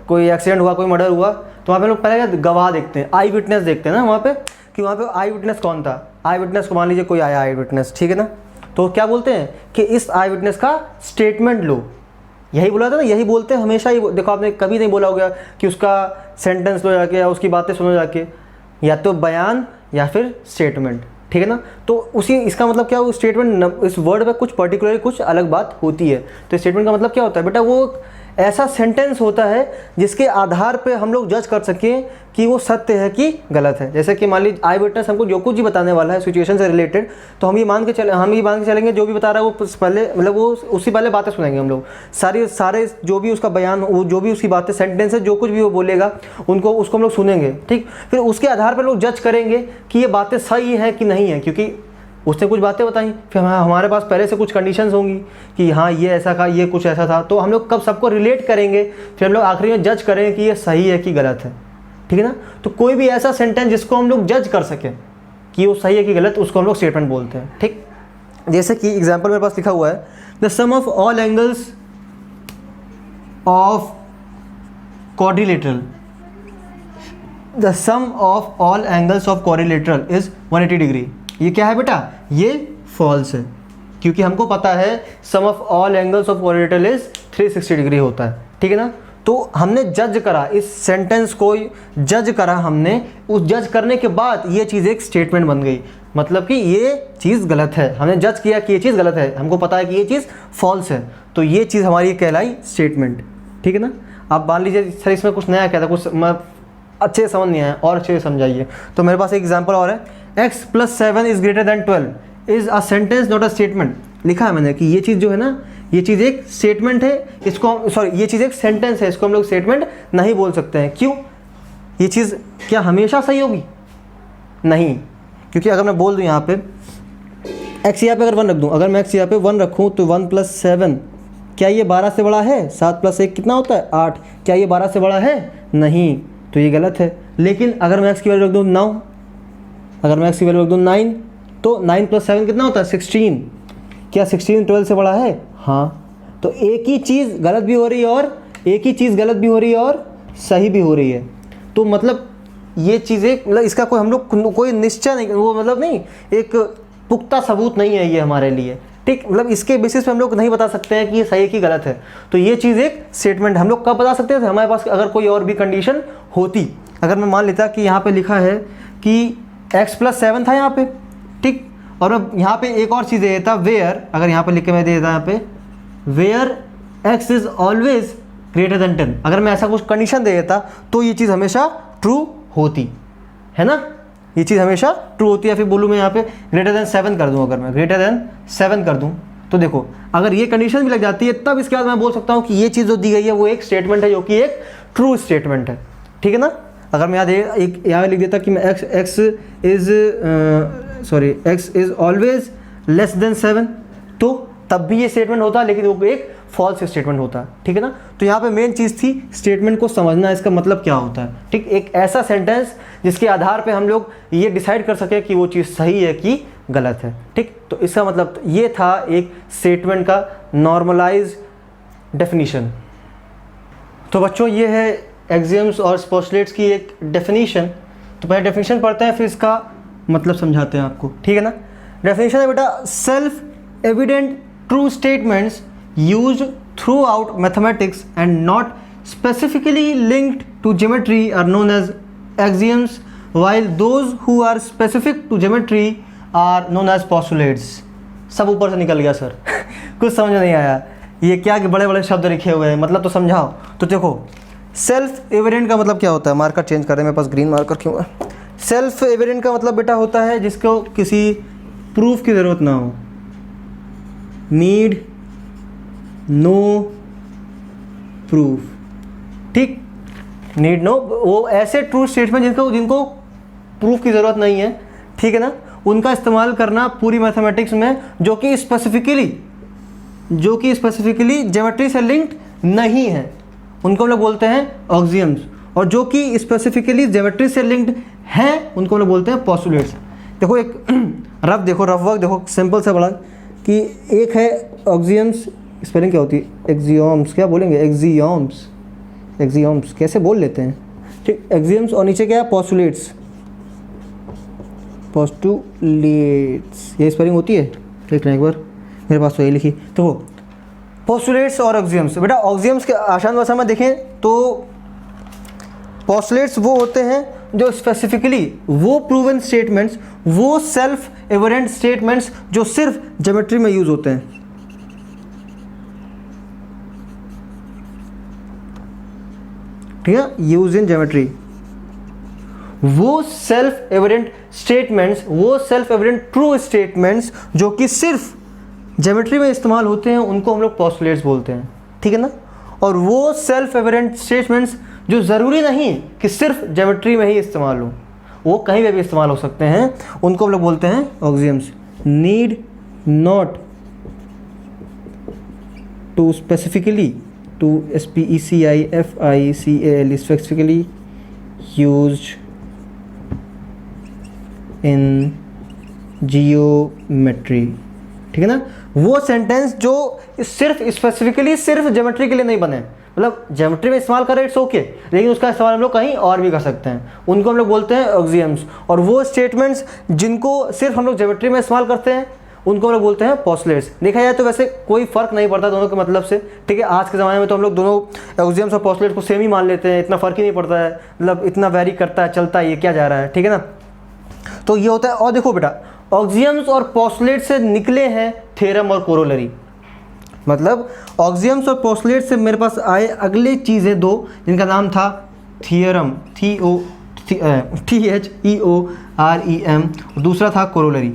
कोई एक्सीडेंट हुआ, कोई मर्डर हुआ, तो वहाँ पे लोग पहले गवाह देखते हैं, आई विटनेस देखते हैं ना वहाँ पे, कि वहाँ पे आई विटनेस कौन था। आई विटनेस को मान लीजिए कोई आया आई विटनेस, ठीक है ना, तो क्या बोलते हैं कि इस आई विटनेस का स्टेटमेंट लो, यही बोला था ना, यही बोलते हैं हमेशा ही। देखो आपने कभी नहीं बोला होगा कि उसका सेंटेंस लो जाके या उसकी बातें सुनो जाके, या तो बयान या फिर स्टेटमेंट, ठीक है ना। तो उसी इसका मतलब क्या, वो स्टेटमेंट, इस वर्ड में कुछ पर्टिकुलर कुछ अलग बात होती है। तो स्टेटमेंट का मतलब क्या होता है बेटा, वो ऐसा सेंटेंस होता है जिसके आधार पे हम लोग जज कर सकें कि वो सत्य है कि गलत है। जैसे कि मान लीजिए आई विटनेस हमको जो कुछ भी बताने वाला है सिचुएशन से रिलेटेड, तो हम ये मान के चलेंगे जो भी बता रहा है वो पहले मतलब वो उससे पहले बातें सुनेंगे हम लोग, सारे जो भी उसका बयान, जो भी उसकी बातें, सेंटेंस है, जो कुछ भी वो बोलेगा उसको हम लोग सुनेंगे, ठीक। फिर उसके आधार पर लोग जज करेंगे कि ये बातें सही है कि नहीं है, क्योंकि उसने कुछ बातें बताई, फिर हमारे पास पहले से कुछ कंडीशंस होंगी कि हाँ ये ऐसा था, ये कुछ ऐसा था, तो हम लोग कब सबको रिलेट करेंगे, फिर हम लोग आखिरी में जज करेंगे कि ये सही है कि गलत है, ठीक है ना। तो कोई भी ऐसा सेंटेंस जिसको हम लोग जज कर सकें कि वो सही है कि गलत, उसको हम लोग स्टेटमेंट बोलते हैं, ठीक। जैसे कि एग्जाम्पल मेरे पास लिखा हुआ है, the sum of all angles of quadrilateral, the sum of all angles of quadrilateral is 180 degree. ये क्या है बेटा, ये फॉल्स है, क्योंकि हमको पता है sum of all angles of quadrilateral is 360 degree होता है, ठीक है ना। तो हमने जज करा, इस सेंटेंस को जज करा हमने, उस जज करने के बाद ये चीज़ एक स्टेटमेंट बन गई, मतलब कि ये चीज़ गलत है। हमने जज किया कि ये चीज़ गलत है, हमको पता है कि ये चीज़ फॉल्स है, तो ये चीज़ हमारी कहलाई स्टेटमेंट, ठीक है ना। आप मान लीजिए सर इसमें कुछ नया क्या था, कुछ अच्छे से समझ नहीं आया, और अच्छे से समझाइए। तो मेरे पास एक एग्जाम्पल और है, x + 7 is greater then 12 is a sentence not a statement. लिखा है मैंने कि ये चीज़ जो है ना, ये चीज़ एक स्टेटमेंट है, इसको सॉरी ये चीज़ एक सेंटेंस है, इसको हम लोग स्टेटमेंट नहीं बोल सकते हैं। क्यों? ये चीज़ क्या हमेशा सही होगी? नहीं, क्योंकि अगर मैं बोल दूँ यहाँ पे x यहाँ पे अगर 1 रख दूँ, अगर मैं x यहाँ पे 1 रखूँ तो 1 + 7 क्या ये 12 से बड़ा है? 7 + 1 कितना होता है? 8। क्या ये 12 से बड़ा है? नहीं, तो ये गलत है। लेकिन अगर मैं x की वैल्यू रख दूँ 9, अगर मैं x की वैल्यू रख दूँ 9, तो 9 + 7 कितना होता है? 16। क्या 16 12 से बड़ा है? हाँ। तो एक ही चीज़ गलत भी हो रही है और एक ही चीज़ गलत भी हो रही है और सही भी हो रही है। तो मतलब ये चीज़ें, मतलब इसका कोई हम लोग कोई निश्चय नहीं, वो मतलब नहीं, एक पुख्ता सबूत नहीं है ये हमारे लिए, ठीक। मतलब इसके बेसिस पे हम लोग नहीं बता सकते हैं कि ये सही है कि गलत है। तो ये चीज़ एक स्टेटमेंट हम लोग कब बता सकते थे? हमारे पास अगर कोई और भी कंडीशन होती। अगर मैं मान लेता कि यहाँ पे लिखा है कि x + 7 था यहाँ पे, ठीक, और मैं यहाँ पे एक और चीज़ दे देता वेयर, अगर यहाँ पे लिख के मैं दे देता यहाँ पे where x is always greater than 10, अगर मैं ऐसा कुछ कंडीशन दे देता तो ये चीज़ हमेशा ट्रू होती है ना, ये चीज़ हमेशा ट्रू होती है। फिर बोलूँ मैं यहाँ पे ग्रेटर देन 7 कर दूँ, अगर मैं ग्रेटर देन 7 कर दूँ, तो देखो अगर ये कंडीशन भी लग जाती है तब इसके बाद मैं बोल सकता हूँ कि ये चीज़ जो दी गई है वो एक स्टेटमेंट है, जो कि एक ट्रू स्टेटमेंट है, ठीक है ना। अगर मैं यहाँ लिख देता कि मैं x is always less than 7, तो तब भी ये स्टेटमेंट होता, लेकिन वो एक फॉल्स स्टेटमेंट होता, ठीक है ना। तो यहाँ पे मेन चीज़ थी स्टेटमेंट को समझना, इसका मतलब क्या होता है, ठीक। एक ऐसा सेंटेंस जिसके आधार पे हम लोग ये डिसाइड कर सके कि वो चीज़ सही है कि गलत है, ठीक। तो इसका मतलब ये था एक स्टेटमेंट का नॉर्मलाइज डेफिनीशन। तो बच्चों ये है एक्सियम्स और पोस्टुलेट्स की एक डेफिनीशन। तो पहले डेफिनीशन पढ़ते हैं, फिर इसका मतलब समझाते हैं आपको, ठीक है ना। डेफिनेशन है बेटा, self evident true statements used throughout mathematics and not specifically linked to geometry are known as axioms, while those who are specific to geometry are known as postulates। सब ऊपर से निकल गया सर कुछ समझ में नहीं आया, ये क्या कि बड़े बड़े शब्द लिखे हुए हैं, मतलब तो समझाओ। तो देखो सेल्फ एविडेंट का मतलब क्या होता है, मार्कर चेंज कर रहे हैं, मेरे पास ग्रीन मार्कर क्यों है। सेल्फ एविडेंट का मतलब बेटा होता है जिसको किसी प्रूफ की ज़रूरत ना हो, नीड नो प्रूफ, ठीक, नीड नो, वो ऐसे ट्रू स्टेटमेंट जिनको प्रूफ की ज़रूरत नहीं है, ठीक है ना, उनका इस्तेमाल करना पूरी मैथमेटिक्स में, जो कि स्पेसिफिकली ज्योमेट्री से लिंक्ड नहीं है, उनको हम लोग बोलते हैं ऑक्सियम्स, और जो कि स्पेसिफिकली ज्योमेट्री से लिंक्ड हैं उनको हम लोग बोलते हैं पोस्टुलेट्स। देखो एक रफ वर्क देखो, सिंपल सा बड़ा कि एक है ऑक्सियम्स, स्पेलिंग क्या होती है, एक्सियम्स, क्या बोलेंगे, एक्सियम्स कैसे बोल लेते हैं, ठीक, एक्सियम्स, और नीचे क्या है, पोस्टुलेट्स, ये स्पेलिंग होती है, देखना एक बार, मेरे पास तो ये लिखी। तो पोस्टुलेट्स और ऑक्सियम्स। बेटा ऑक्सियम्स के आसान भाषा में देखें तो पोस्टुलेट्स वो होते हैं जो स्पेसिफिकली वो प्रूवन स्टेटमेंट्स, वो सेल्फ एविडेंट स्टेटमेंट्स जो सिर्फ ज्योमेट्री में यूज होते हैं। ठीक है, यूज इन ज्योमेट्री। वो सेल्फ एविडेंट स्टेटमेंट्स, वो सेल्फ एविडेंट ट्रू स्टेटमेंट्स जो कि सिर्फ ज्योमेट्री में इस्तेमाल होते हैं, उनको हम लोग पोस्टुलेट्स बोलते हैं। ठीक है ना। और वो सेल्फ एविडेंट स्टेटमेंट्स जो ज़रूरी नहीं कि सिर्फ ज्योमेट्री में ही इस्तेमाल हो, वो कहीं पे भी इस्तेमाल हो सकते हैं, उनको हम लोग बोलते हैं axioms. Need not to specifically to SPECIFICAL specifically used in geometry. ठीक है ना। वो सेंटेंस जो सिर्फ स्पेसिफिकली सिर्फ ज्योमेट्री के लिए नहीं बने, मतलब ज्योमेट्री में इस्तेमाल करें इट्स ओके, लेकिन उसका इस्तेमाल हम लोग कहीं और भी कर सकते हैं, उनको हम लोग बोलते हैं ऑक्सियम्स। और वो स्टेटमेंट्स जिनको सिर्फ हम लोग ज्योमेट्री में इस्तेमाल करते हैं, उनको हम लोग बोलते हैं पोस्टुलेट्स। देखा जाए तो वैसे कोई फ़र्क नहीं पड़ता दोनों के मतलब से। ठीक है, आज के ज़माने में तो हम लोग दोनों ऑक्सियम्स और पोस्टुलेट्स को सेम ही मान लेते हैं, इतना फ़र्क ही नहीं पड़ता है, मतलब इतना वेरी करता है, चलता है, ये क्या जा रहा है। ठीक है ना। तो ये होता है। और देखो बेटा, ऑक्सियम्स और पोस्टुलेट्स से निकले हैं थ्योरम और कोरोलरी। मतलब ऑक्सियम्स और पोस्टुलेट्स से मेरे पास आए अगले चीज़ें दो, जिनका नाम था थ्योरम, THEOREM, और दूसरा था कोरोलरी।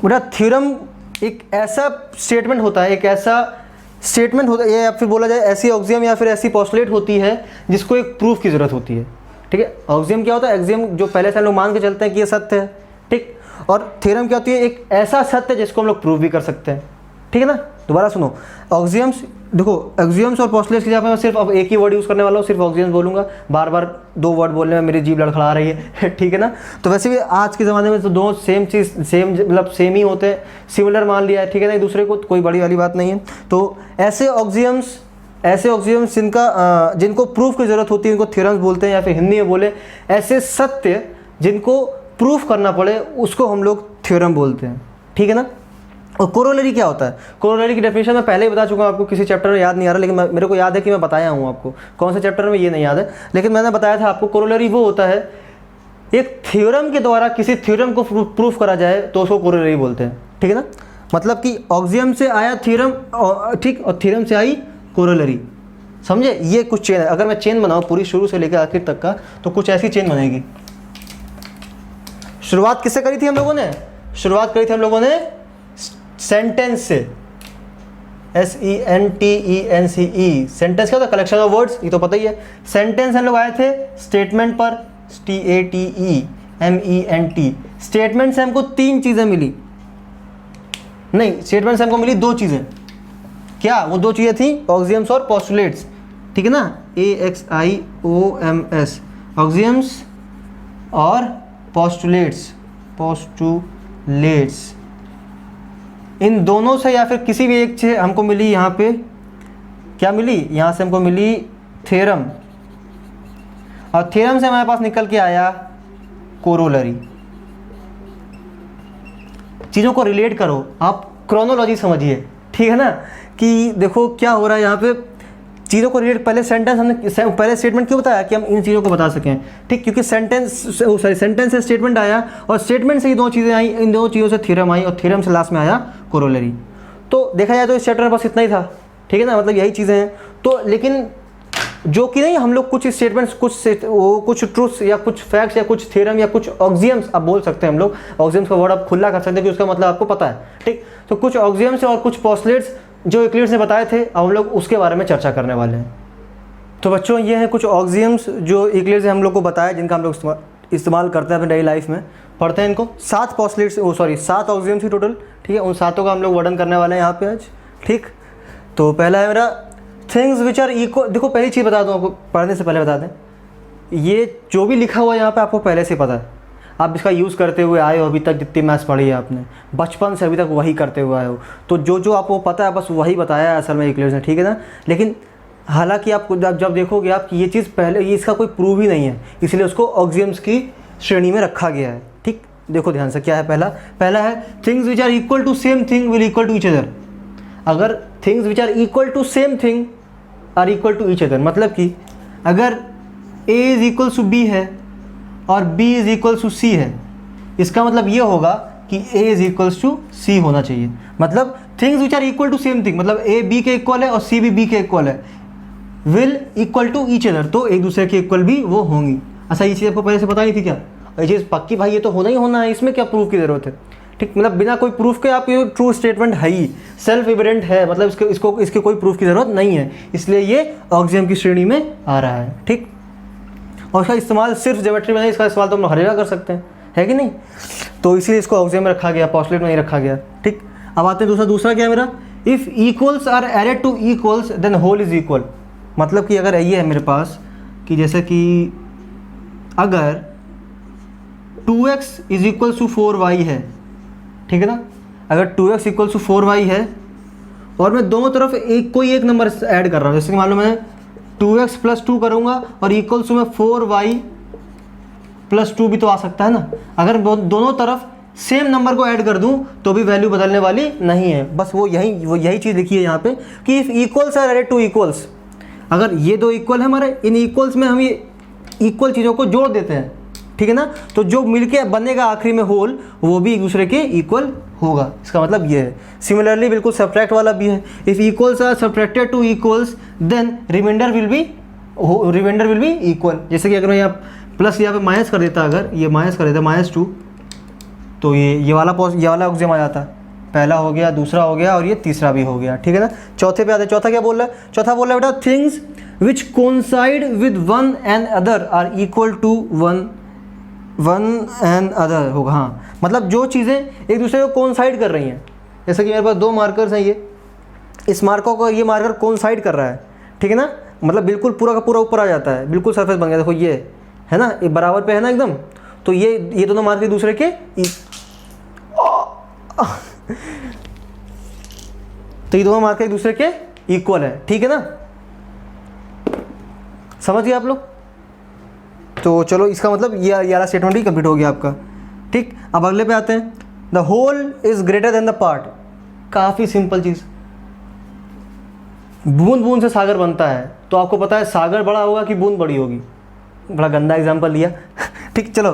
बेटा थ्योरम एक ऐसा स्टेटमेंट होता है, एक ऐसा स्टेटमेंट होता है, या फिर बोला जाए ऐसी ऑक्सियम या फिर ऐसी पोस्टुलेट होती है जिसको एक प्रूफ की ज़रूरत होती है। ठीक है, ऑक्सियम क्या होता है? एक्सियम जो पहले से हम लोग मान के चलते हैं कि ये सत्य है। ठीक, और थ्योरम क्या होती है? एक ऐसा सत्य जिसको हम लोग प्रूव भी कर सकते हैं। ठीक है ना। दोबारा सुनो, ऑक्सियम्स, देखो ऑक्सियम्स और पोस्टुलेट्स की जगह पे मैं सिर्फ अब एक ही वर्ड यूज़ करने वाला हूँ, सिर्फ ऑक्सियम्स बोलूँगा। बार बार दो वर्ड बोलने में मेरी जीभ लड़खड़ा रही है। ठीक है ना। तो वैसे भी आज के ज़माने में तो दोनों सेम चीज़, सेम मतलब सेम ही होते हैं, सिमिलर मान लिया है। ठीक है ना, एक दूसरे को, कोई बड़ी वाली बात नहीं है। तो ऐसे ऑक्सियम्स जिनको प्रूफ की ज़रूरत होती है, उनको थ्योरम्स बोलते हैं, या फिर हिंदी में बोले ऐसे सत्य जिनको प्रूफ करना पड़े, उसको हम लोग थ्योरम बोलते हैं। ठीक है ना। और कोरोलरी क्या होता है? कोरोलरी की डेफिनेशन मैं पहले ही बता चुका हूँ आपको, किसी चैप्टर में याद नहीं आ रहा, लेकिन मेरे को याद है कि मैं बताया हूँ आपको। कौन से चैप्टर में ये नहीं याद है, लेकिन मैंने बताया था आपको। कोरोलरी वो होता है, एक थ्योरम के द्वारा किसी थ्योरम को प्रूफ करा जाए तो उसको कोरोलरी बोलते हैं। ठीक है ना। मतलब कि ऑक्सियम से आया थ्योरम, ठीक, और थ्योरम से आई कोरोलरी। समझे? ये कुछ चेन है। अगर मैं चेन बनाऊँ पूरी शुरू से लेकर आखिर तक का, तो कुछ ऐसी चेन बनेगी। शुरुआत किससे करी थी हम लोगों ने? शुरुआत करी थी हम लोगों ने सेंटेंस से, SENTENCE। सेंटेंस क्या होता है? कलेक्शन ऑफ वर्ड्स, ये तो पता ही है। सेंटेंस हम लोग आए थे स्टेटमेंट पर, STATEMENT। स्टेटमेंट से हमको तीन चीज़ें मिली, नहीं, स्टेटमेंट से हमको मिली दो चीज़ें। क्या वो दो चीज़ें थी? ऑक्सियम्स और पोस्टुलेट्स। ठीक है ना, AXIOMS, ऑक्सियम्स और पोस्टुलेट्स। इन दोनों से या फिर किसी भी एक से हमको मिली, यहाँ पे क्या मिली? यहाँ से हमको मिली थ्योरम, और थ्योरम से हमारे पास निकल के आया कोरोलरी। चीज़ों को रिलेट करो, आप क्रोनोलॉजी समझिए। ठीक है ना, कि देखो क्या हो रहा है यहाँ पे, चीज़ों को रिलेट। पहले सेंटेंस हमने, पहले स्टेटमेंट क्यों बताया? कि हम इन चीज़ों को बता सकें। ठीक, क्योंकि सेंटेंस से स्टेटमेंट आया, और स्टेटमेंट से ही दो चीज़ें आई, इन दो चीज़ों से थ्योरम आई, और थ्योरम से लास्ट में आया कोरोलरी। तो देखा जाए तो इस चैप्टर में बस इतना ही था। ठीक है ना, मतलब यही चीज़ें हैं। तो लेकिन जो कि नहीं, हम लोग कुछ स्टेटमेंट्स, कुछ ट्रूथ्स या कुछ फैक्ट्स या कुछ थ्योरम या कुछ ऑक्सियम्स अब बोल सकते हैं हम लोग। ऑक्सियम्स का वर्ड आप खुला कर सकते हैं कि उसका मतलब आपको पता है। ठीक, तो कुछ ऑक्सियम्स और कुछ पोस्टुलेट्स जो यूक्लिड ने बताए थे, अब हम लोग उसके बारे में चर्चा करने वाले हैं। तो बच्चों, ये हैं कुछ ऑक्सियम्स जो यूक्लिड ने हम लोग को बताया, जिनका हम लोग इस्तेमाल करते हैं अपने डेली लाइफ में, पढ़ते हैं इनको। 7 पोस्टुलेट्स, 7 ऑक्सियम्स ही टोटल। ठीक है, उन 7 का हम लोग वर्णन करने वाले हैं यहाँ पे आज। ठीक, तो पहला है मेरा थिंग्स विच आर इक्वल। देखो पहली चीज़ बता दूँ आपको, पढ़ने से पहले बता दें, ये जो भी लिखा हुआ है यहाँ पे आपको पहले से पता है, आप इसका यूज़ करते हुए आए हो अभी तक। जितनी मैथ्स पढ़ी है आपने बचपन से अभी तक वही करते हुए आए हो, तो जो आपको पता है बस वही बताया है असल में यूक्लिड ने। ठीक है ना। लेकिन हालांकि आप जब देखोगे आप कि ये चीज़ पहले, ये इसका कोई प्रूव ही नहीं है, इसलिए उसको ऑक्सियम्स की श्रेणी में रखा गया है। ठीक, देखो ध्यान से क्या है, पहला है things which are equal to same thing will equal to each other. अगर things which are equal to same thing are equal to each other, मतलब कि अगर A is equals to B है और B is equals to C है, इसका मतलब ये होगा कि A is equals to C होना चाहिए। मतलब things which are equal to same thing, मतलब A B के इक्वल है और C भी B के इक्वल है, will equal to each other, तो एक दूसरे के इक्वल भी वो होंगी। अच्छा, ये चीज़ आपको पहले से पता नहीं थी क्या? ये चीज़ पक्की भाई, ये तो होना ही होना है, इसमें क्या प्रूफ की ज़रूरत है? ठीक, मतलब बिना कोई प्रूफ के आप ये ट्रू स्टेटमेंट है ही, सेल्फ एविडेंट है, मतलब इसके कोई प्रूफ की ज़रूरत नहीं है, इसलिए ये ऑक्सियम की श्रेणी में आ रहा है। ठीक, और इसका इस्तेमाल सिर्फ ज्योमेट्री में नहीं, इसका इस्तेमाल तो हम हर जगह कर सकते हैं, है कि नहीं? तो इसलिए इसको ऑक्सियम में रखा गया, पोस्टुलेट में नहीं रखा गया। ठीक, अब आते हैं दूसरा क्या है मेरा, if equals are added to equals then whole is equal. मतलब कि अगर ये है मेरे पास कि जैसे कि अगर 2x is equals to 4y है, ठीक है ना, अगर 2x इक्वल्स टू 4y है और मैं दोनों तरफ कोई एक नंबर ऐड कर रहा हूँ, जैसे कि मान लो मैं 2x प्लस 2 करूँगा और इक्वल्स टू मैं 4y प्लस 2 भी तो आ सकता है ना। अगर दोनों तरफ सेम नंबर को ऐड कर दूं तो भी वैल्यू बदलने वाली नहीं है। बस वो यही चीज़ लिखी है यहाँ पे कि if equals are added to equals, अगर ये दो इक्वल है हमारे, इन इक्वल्स में हम ये इक्वल चीज़ों को जोड़ देते हैं, ठीक है ना, तो जो मिलके बनेगा आखिरी में होल, वो भी एक दूसरे के इक्वल होगा। इसका मतलब ये है। सिमिलरली बिल्कुल सब्ट्रैक्ट वाला भी है, if equals are subtracted to equals then remainder will be equal. जैसे कि अगर मैं यहाँ प्लस यहाँ पे माइनस कर देता, अगर ये माइनस कर देता -2, तो ये वाला ऑक्सियम आ जाता। पहला हो गया, दूसरा हो गया और ये तीसरा भी हो गया, ठीक है ना। चौथे पे आते हैं, चौथा क्या बोल रहा है? चौथा बोल रहा है बेटा things which coincide with one and other are equal to one and other होगा। हाँ, मतलब जो चीज़ें एक दूसरे को कोइंसाइड कर रही हैं, जैसे कि मेरे पास दो मार्कर्स हैं, इस मार्कों को ये मार्कर कोइंसाइड कर रहा है, ठीक है ना, मतलब बिल्कुल पूरा का पूरा ऊपर आ जाता है, बिल्कुल सरफेस बन गया। देखो ये है ना, ये बराबर पे है ना एकदम, तो ये दोनों मार्कर एक दूसरे के तो ये दोनों मार्कर एक दूसरे के इक्वल है, ठीक है ना, समझ गए आप लोग? तो चलो, इसका मतलब ये वाला स्टेटमेंट भी कंप्लीट हो गया आपका। ठीक, अब अगले पे आते हैं, the whole is greater than the part. काफ़ी सिंपल चीज़, बूंद बूंद से सागर बनता है, तो आपको पता है सागर बड़ा होगा कि बूंद बड़ी होगी। बड़ा गंदा एग्जाम्पल लिया ठीक, चलो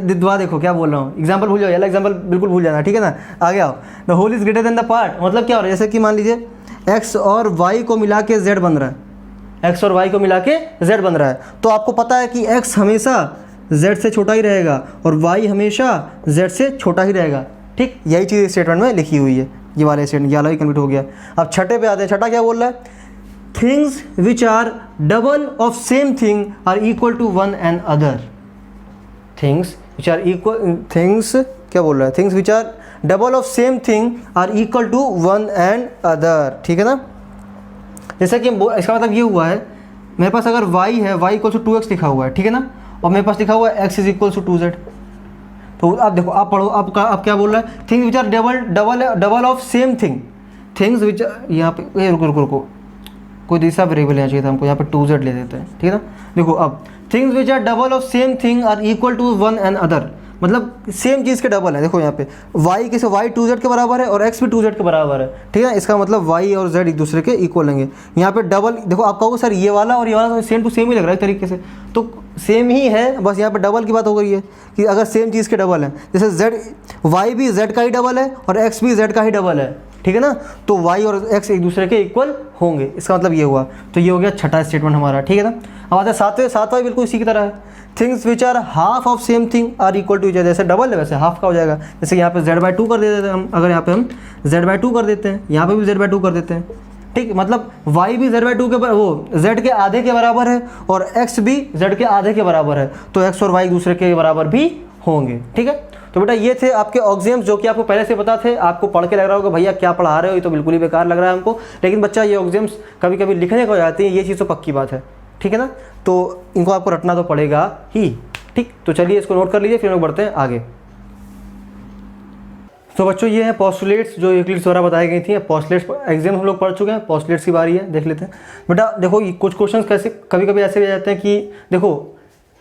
दुआ देखो क्या बोल रहा हूँ, एग्जाम्पल भूल जाओ, ये एग्जाम्पल बिल्कुल भूल जाना, ठीक है ना। आगे आओ, the whole is greater than the part, मतलब क्या हो रहा है? जैसे कि मान लीजिए x और y को मिला के z बन रहा है, x और y को मिला के z बन रहा है, तो आपको पता है कि x हमेशा z से छोटा ही रहेगा और y हमेशा z से छोटा ही रहेगा। ठीक, यही चीज़ स्टेटमेंट में लिखी हुई है, ये वाला स्टेटमेंट, ये वाला भी कंप्लीट हो गया। अब छठे पे आते हैं, छठा क्या बोल रहा है? Things which are double of same thing are equal to one and other. Things which are equal, things क्या बोल रहा है? Things which are double of same thing are equal to one and other, ठीक है ना। जैसे कि इसका मतलब ये हुआ है, मेरे पास अगर y है, y इक्वल टू 2x लिखा हुआ है, ठीक है ना, और मेरे पास लिखा हुआ है x is equal to 2z। तो आप देखो, आप पढ़ो, आप क्या बोल रहा है? Things which are double of same thing, things which, यहाँ पे रुको, कोई दूसरा वेरिएबल लेना चाहिए था हमको, यहाँ पे 2z ले देते हैं, ठीक है ना। देखो अब, things which are double of same thing are equal to one and other, मतलब सेम चीज़ के डबल है। देखो यहाँ पे y किसे, y 2z के बराबर है और x भी 2z के बराबर है, ठीक है। इसका मतलब y और z एक दूसरे के इक्वल होंगे। यहाँ पे डबल, देखो आप कहोगे सर ये वाला और ये वाला सेम टू सेम ही लग रहा है तरीके से, तो सेम ही है, बस यहाँ पे डबल की बात हो गई है कि अगर सेम चीज़ के डबल है, जैसे y भी z का ही डबल है और x भी z का ही डबल है, ठीक है ना, तो y और x एक दूसरे के इक्वल होंगे, इसका मतलब ये हुआ। तो ये हो गया छठा स्टेटमेंट हमारा, ठीक है ना। अब आते हैं सातवां बिल्कुल इसी की तरह है, things which are half of same thing are equal to, जैसे डबल है वैसे हाफ का हो जाएगा। जैसे यहाँ पे z/2 कर देते हैं हम, अगर यहाँ पे हम z/2 कर देते हैं, यहाँ पे भी z/2 कर देते हैं, ठीक, मतलब y भी z/2 के वो z के आधे के बराबर है और x भी z के आधे के बराबर है, तो x और y एक दूसरे के बराबर भी होंगे, ठीक है। तो बेटा ये थे आपके ऑक्सियम्स, जो कि आपको पहले से पता थे। आपको पढ़ के लग रहा होगा भैया क्या पढ़ा रहे हो, ये तो बिल्कुल ही बेकार लग रहा है हमको, लेकिन बच्चा ये ऑक्सियम्स कभी कभी लिखने को जाती हैं, ये चीज़ तो पक्की बात है, ठीक है ना। तो इनको आपको रटना तो पड़ेगा ही, ठीक। तो चलिए इसको नोट कर लीजिए, फिर हम बढ़ते हैं आगे। तो बच्चों ये है पोस्टुलेट्स जो यूक्लिड्स द्वारा बताई गई थी। पोस्टुलेट्स एग्जाम हम लोग पढ़ चुके हैं, पोस्टुलेट्स की बारी है, देख लेते हैं। बेटा देखो, कुछ क्वेश्चंस कैसे कभी कभी ऐसे भी जाते हैं कि देखो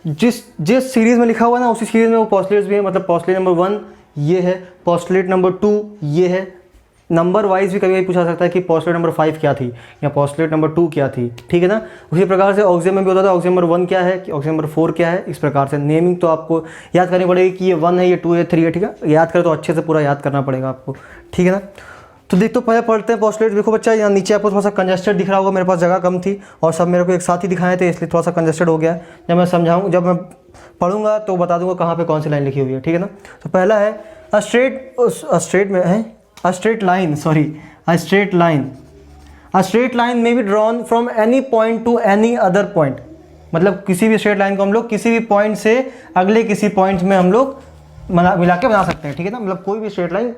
जिस जिस सीरीज़ में लिखा हुआ है ना उसी सीरीज़ में वो पॉस्टुलेट्स भी है। मतलब पॉस्टुलेट नंबर 1 ये है, पॉस्टुलेट नंबर 2 ये है। नंबर वाइज भी कभी कभी पूछा सकता है कि पॉस्टुलेट नंबर 5 क्या थी या पॉस्टुलेट नंबर 2 क्या थी, ठीक है ना। उसी प्रकार से ऑक्सियम में भी होता था, ऑक्सियम नंबर 1 क्या है, कि ऑक्सियम नंबर 4 क्या है। इस प्रकार से नेमिंग तो आपको याद करनी पड़ेगी कि ये 1 है, ये 2 है, 3 है, ठीक है। याद करें तो अच्छे से पूरा याद करना पड़ेगा आपको, ठीक है ना। तो देख तो पहले पढ़ते हैं पॉस्टुलेट। देखो बच्चा, यहाँ नीचे आपको थोड़ा सा कंजस्टेड दिख रहा होगा, मेरे पास जगह कम थी और सब मेरे को एक साथ ही दिखाए थे, इसलिए थोड़ा सा कंजस्टेड हो गया। जब मैं समझाऊँ, जब मैं पढ़ूंगा तो बता दूंगा कहाँ पे कौन सी लाइन लिखी हुई है, ठीक है ना। तो पहला है अ स्ट्रेट लाइन में be drawn from any point two any other point. मतलब किसी भी स्ट्रेट लाइन को हम लोग किसी भी पॉइंट से अगले किसी पॉइंट में हम लोग मिला के बना सकते हैं, ठीक है ना। मतलब कोई भी स्ट्रेट लाइन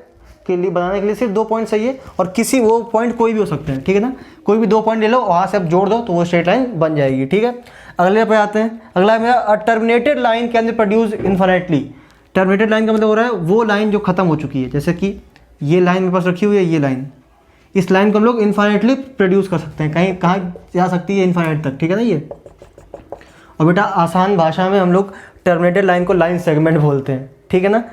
के लिए बनाने के लिए सिर्फ 2 पॉइंट चाहिए और किसी वो पॉइंट कोई भी हो सकते हैं, ठीक है ना। कोई भी 2 पॉइंट ले लो, वहाँ से आप जोड़ दो तो वो स्ट्रेट लाइन बन जाएगी, ठीक है। अगले पे आते हैं। अगला है मेरा a terminated line can be produce infinitely. Terminated line का मतलब हो रहा है वो लाइन जो खत्म हो चुकी है। जैसे कि ये लाइन मेरे पास रखी हुई है, ये लाइन, इस लाइन को हम लोग इन्फिनिटली प्रोड्यूस कर सकते हैं, कहीं कहाँ जा सकती है, इन्फिनिट तक, ठीक है ना ये। और बेटा आसान भाषा में हम लोग टर्मिनेटेड लाइन को लाइन सेगमेंट बोलते हैं, ठीक है ना।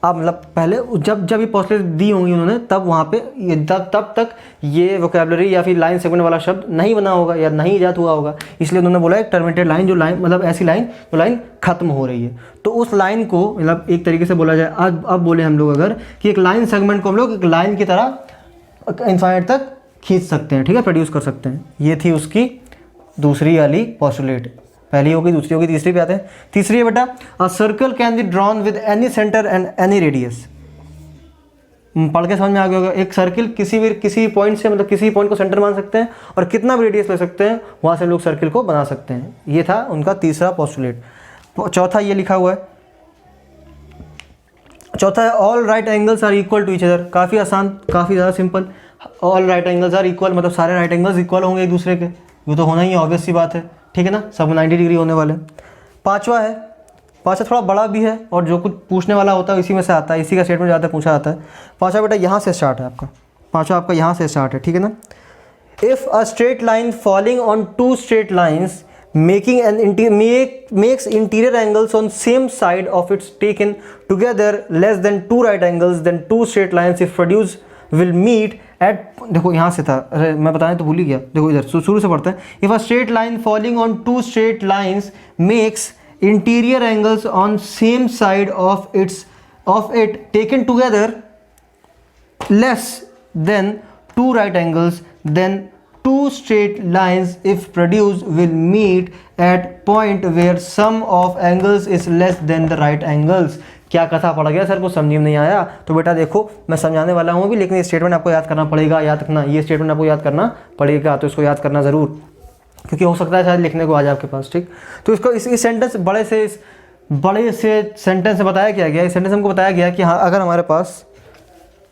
अब मतलब पहले जब ये पॉस्टुलेट दी होंगी उन्होंने, तब वहाँ पे तब तक ये वोकैबुलरी या फिर लाइन सेगमेंट वाला शब्द नहीं बना होगा या नहीं ईजाद हुआ होगा, इसलिए उन्होंने बोला है टर्मिनेटेड लाइन, जो लाइन मतलब ऐसी लाइन जो लाइन खत्म हो रही है। तो उस लाइन को मतलब एक तरीके से बोला जाए, अब बोले हम लोग अगर कि एक लाइन सेगमेंट को हम लोग एक लाइन की तरह इन्फिनिट तक खींच सकते हैं, ठीक है, प्रोड्यूस कर सकते हैं। ये थी उसकी दूसरी वाली पॉस्टुलेट। पहली होगी, दूसरी होगी, तीसरी पे आते हैं। तीसरी है बेटा a circle can be drawn with any centre and any radius. पढ़ के समझ में आ गया होगा। एक सर्किल किसी पॉइंट से, मतलब किसी पॉइंट को सेंटर मान सकते हैं और कितना भी रेडियस ले सकते हैं, वहाँ से हम लोग सर्किल को बना सकते हैं। ये था उनका तीसरा पॉस्टुलेट। चौथा ये लिखा हुआ है, चौथा है all right angles are equal to each other. काफ़ी आसान, काफ़ी ज़्यादा simple. All right angles are equal मतलब सारे राइट एंगल्स इक्वल होंगे एक दूसरे के, ये तो होना ही ऑब्वियस सी बात है, ठीक है ना। सब 90 डिग्री होने वाले। पांचवा थोड़ा बड़ा भी है और जो कुछ पूछने वाला होता है इसी में से आता है, इसी का स्टेटमेंट ज़्यादा पूछा जाता है। पांचवा बेटा यहाँ से स्टार्ट है आपका, पांचवा आपका यहाँ से स्टार्ट है, ठीक है ना। If a straight line falling on 2 straight lines makes interior angles on same side of its taken together less than 2 right angles, then 2 straight lines if produced will meet at, देखो यहाँ से था, अरे मैं बताने तो भूल ही गया। देखो इधर शुरू से पढ़ते हैं। If a straight line falling on 2 straight lines makes interior angles on same side of it taken together less than 2 right angles, then 2 straight lines if produced will meet at point where sum of angles is less than the right angles। क्या कथा पड़ गया सर को समझ में नहीं आया? तो बेटा देखो मैं समझाने वाला हूँ भी, लेकिन ये स्टेटमेंट आपको याद करना पड़ेगा, याद रखना, ये स्टेटमेंट आपको याद करना पड़ेगा, तो इसको याद करना ज़रूर, क्योंकि हो सकता है शायद लिखने को आ जाए आपके पास, ठीक। तो इसको इस सेंटेंस बड़े से सेंटेंस से बताया क्या गया, इस सेंटेंस हमको बताया गया कि हाँ अगर हमारे पास,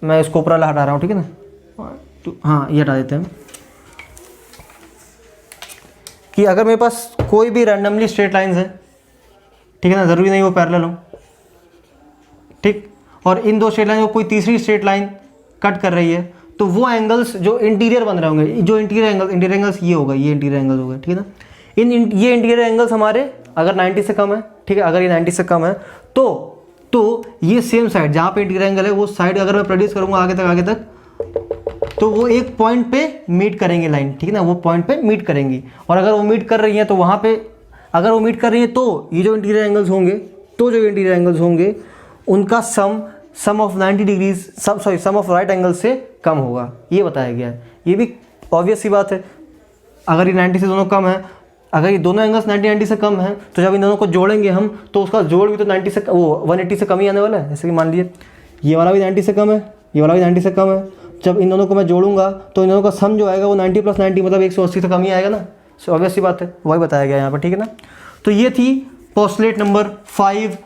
मैं इसको ऊपर वाला हटा रहा हूँ, ठीक है ना, तो हाँ ये हटा देते हैं, कि अगर मेरे पास कोई भी रैंडमली स्ट्रेट लाइंस है, ठीक है ना, ज़रूरी नहीं वो पैरेलल हो, ठीक, और इन 2 स्ट्रेट लाइन को कोई तीसरी स्ट्रेट लाइन कट कर रही है, तो वो एंगल्स जो इंटीरियर बन रहे होंगे, जो इंटीरियर एंगल्स ये होगा, ये इंटीरियर एंगल्स हो गए, ठीक है ना। ये इंटीरियर एंगल्स हमारे अगर 90 से कम है, ठीक है, अगर ये 90 से कम है तो ये सेम साइड जहाँ पे इंटीरियर एंगल है वो साइड अगर मैं प्रोड्यूस करूँगा आगे तक तो वो एक पॉइंट पे मीट करेंगे लाइन, ठीक है ना, वो पॉइंट पे मीट करेंगी। और अगर वो मीट कर रही हैं तो वहाँ पे, अगर वो मीट कर रही हैं तो ये जो इंटीरियर एंगल्स होंगे उनका sum of 90 degrees sum of right angle से कम होगा, ये बताया गया है। ये भी ऑब्वियस सी बात है, अगर ये 90 से दोनों कम है, अगर ये दोनों एंगल्स 90 से कम है, तो जब इन दोनों को जोड़ेंगे हम तो उसका जोड़ भी तो 90 से 180 से कम ही आने वाला है। जैसे कि मान लीजिए ये वाला भी 90 से कम है, ये वाला भी 90 से कम है, जब इन दोनों को मैं जोड़ूंगा तो इन दोनों का सम जो आएगा वो 90 + 90 मतलब 180 से कम ही आएगा ना, ऑब्वियस सी बात है, वही बताया गया यहाँ पर, ठीक है ना। तो ये थी पॉस्टुलेट नंबर 5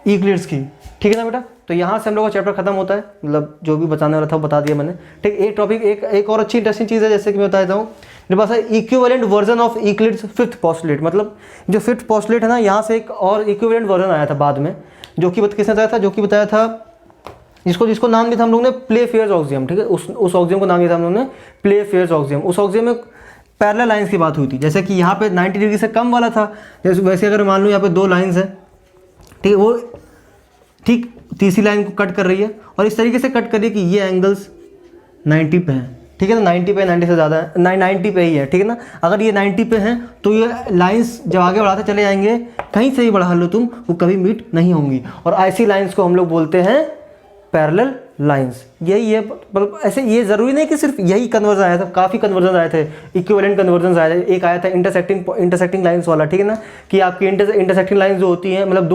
यूक्लिड्स की, ठीक है ना बेटा। तो यहाँ से हम लोग का चैप्टर खत्म होता है, मतलब जो भी बताने वाला था वो बता दिया मैंने, ठीक। एक टॉपिक एक और अच्छी इंटरेस्टिंग चीज़ है, जैसे कि मैं बता देता हूँ, मेरे पास है equivalent version of Euclid's 5th postulate. मतलब जो 5th पॉस्टुलेट है ना, यहाँ से एक और इक्विवेलेंट वर्जन आया था बाद में, जो कि किसने बताया था, जो कि बताया था जिसको नाम दिया था हम लोग ने प्ले फेयर्स ऑक्सियम, ठीक है। उस ऑक्सियम को नाम दिया था हम लोगों ने प्ले फेयर्स ऑक्सियम। उस ऑक्सियम में पैरेलल लाइंस की बात हुई थी, जैसे कि यहाँ पे 90 डिग्री से कम वाला था, जैसे वैसे अगर मान लो यहाँ पे दो लाइंस है, ठीक है, वो ठीक तीसरी लाइन को कट कर रही है और इस तरीके से कट कर रही है कि ये एंगल्स 90 पे हैं, ठीक है ना, 90 पे, 90 से ज़्यादा है, 90 पे ही है, ठीक है ना। अगर ये 90 पे हैं तो ये लाइंस जब आगे बढ़ाते चले जाएंगे, कहीं से ही बढ़ा लो तुम, वो कभी मीट नहीं होंगी, और ऐसी लाइंस को हम लोग बोलते हैं पैरेलल लाइंस। यही है, मतलब ऐसे ये ज़रूरी नहीं कि सिर्फ यही कन्वर्जन आया था, काफ़ी कन्वर्जन आए थे, इक्विवेलेंट कन्वर्जन आए थे। एक आया था इंटरसेक्टिंग लाइंस वाला, ठीक है ना, कि आपकी इंटरसेक्टिंग लाइंस जो होती हैं, मतलब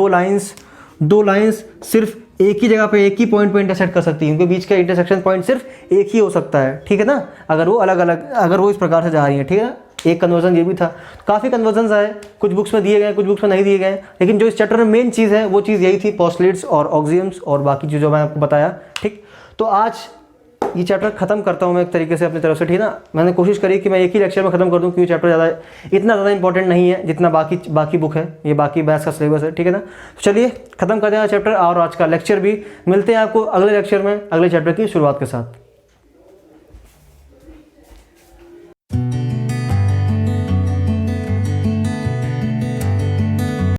दो लाइंस सिर्फ एक ही जगह पे, एक ही पॉइंट पे इंटरसेक्ट कर सकती है, उनके बीच का इंटरसेक्शन पॉइंट सिर्फ एक ही हो सकता है, ठीक है ना, अगर वो अलग अलग, अगर वो इस प्रकार से जा रही है, ठीक है ना। एक कन्वर्जन ये भी था। काफ़ी कन्वर्जन आए, कुछ बुक्स में दिए गए, कुछ बुक्स में नहीं दिए गए, लेकिन जो इस चैप्टर में मेन चीज़ है वो चीज़ यही थी, पोस्टुलेट्स और ऑक्सियम्स और बाकी चीज़ जो मैंने आपको बताया, ठीक। तो आज ये चैप्टर खत्म करता हूँ मैं एक तरीके से अपनी तरफ से, ठीक है ना। मैंने कोशिश करी कि मैं एक ही लेक्चर में खत्म कर दूँ, क्योंकि चैप्टर इतना ज़्यादा इंपॉर्टेंट नहीं है जितना बाकी बुक है, ये बाकी बैच का सिलेबस है, ठीक है ना। तो चलिए खत्म कर देना चैप्टर, और आज का लेक्चर भी। मिलते हैं आपको अगले लेक्चर में अगले चैप्टर की शुरुआत के साथ।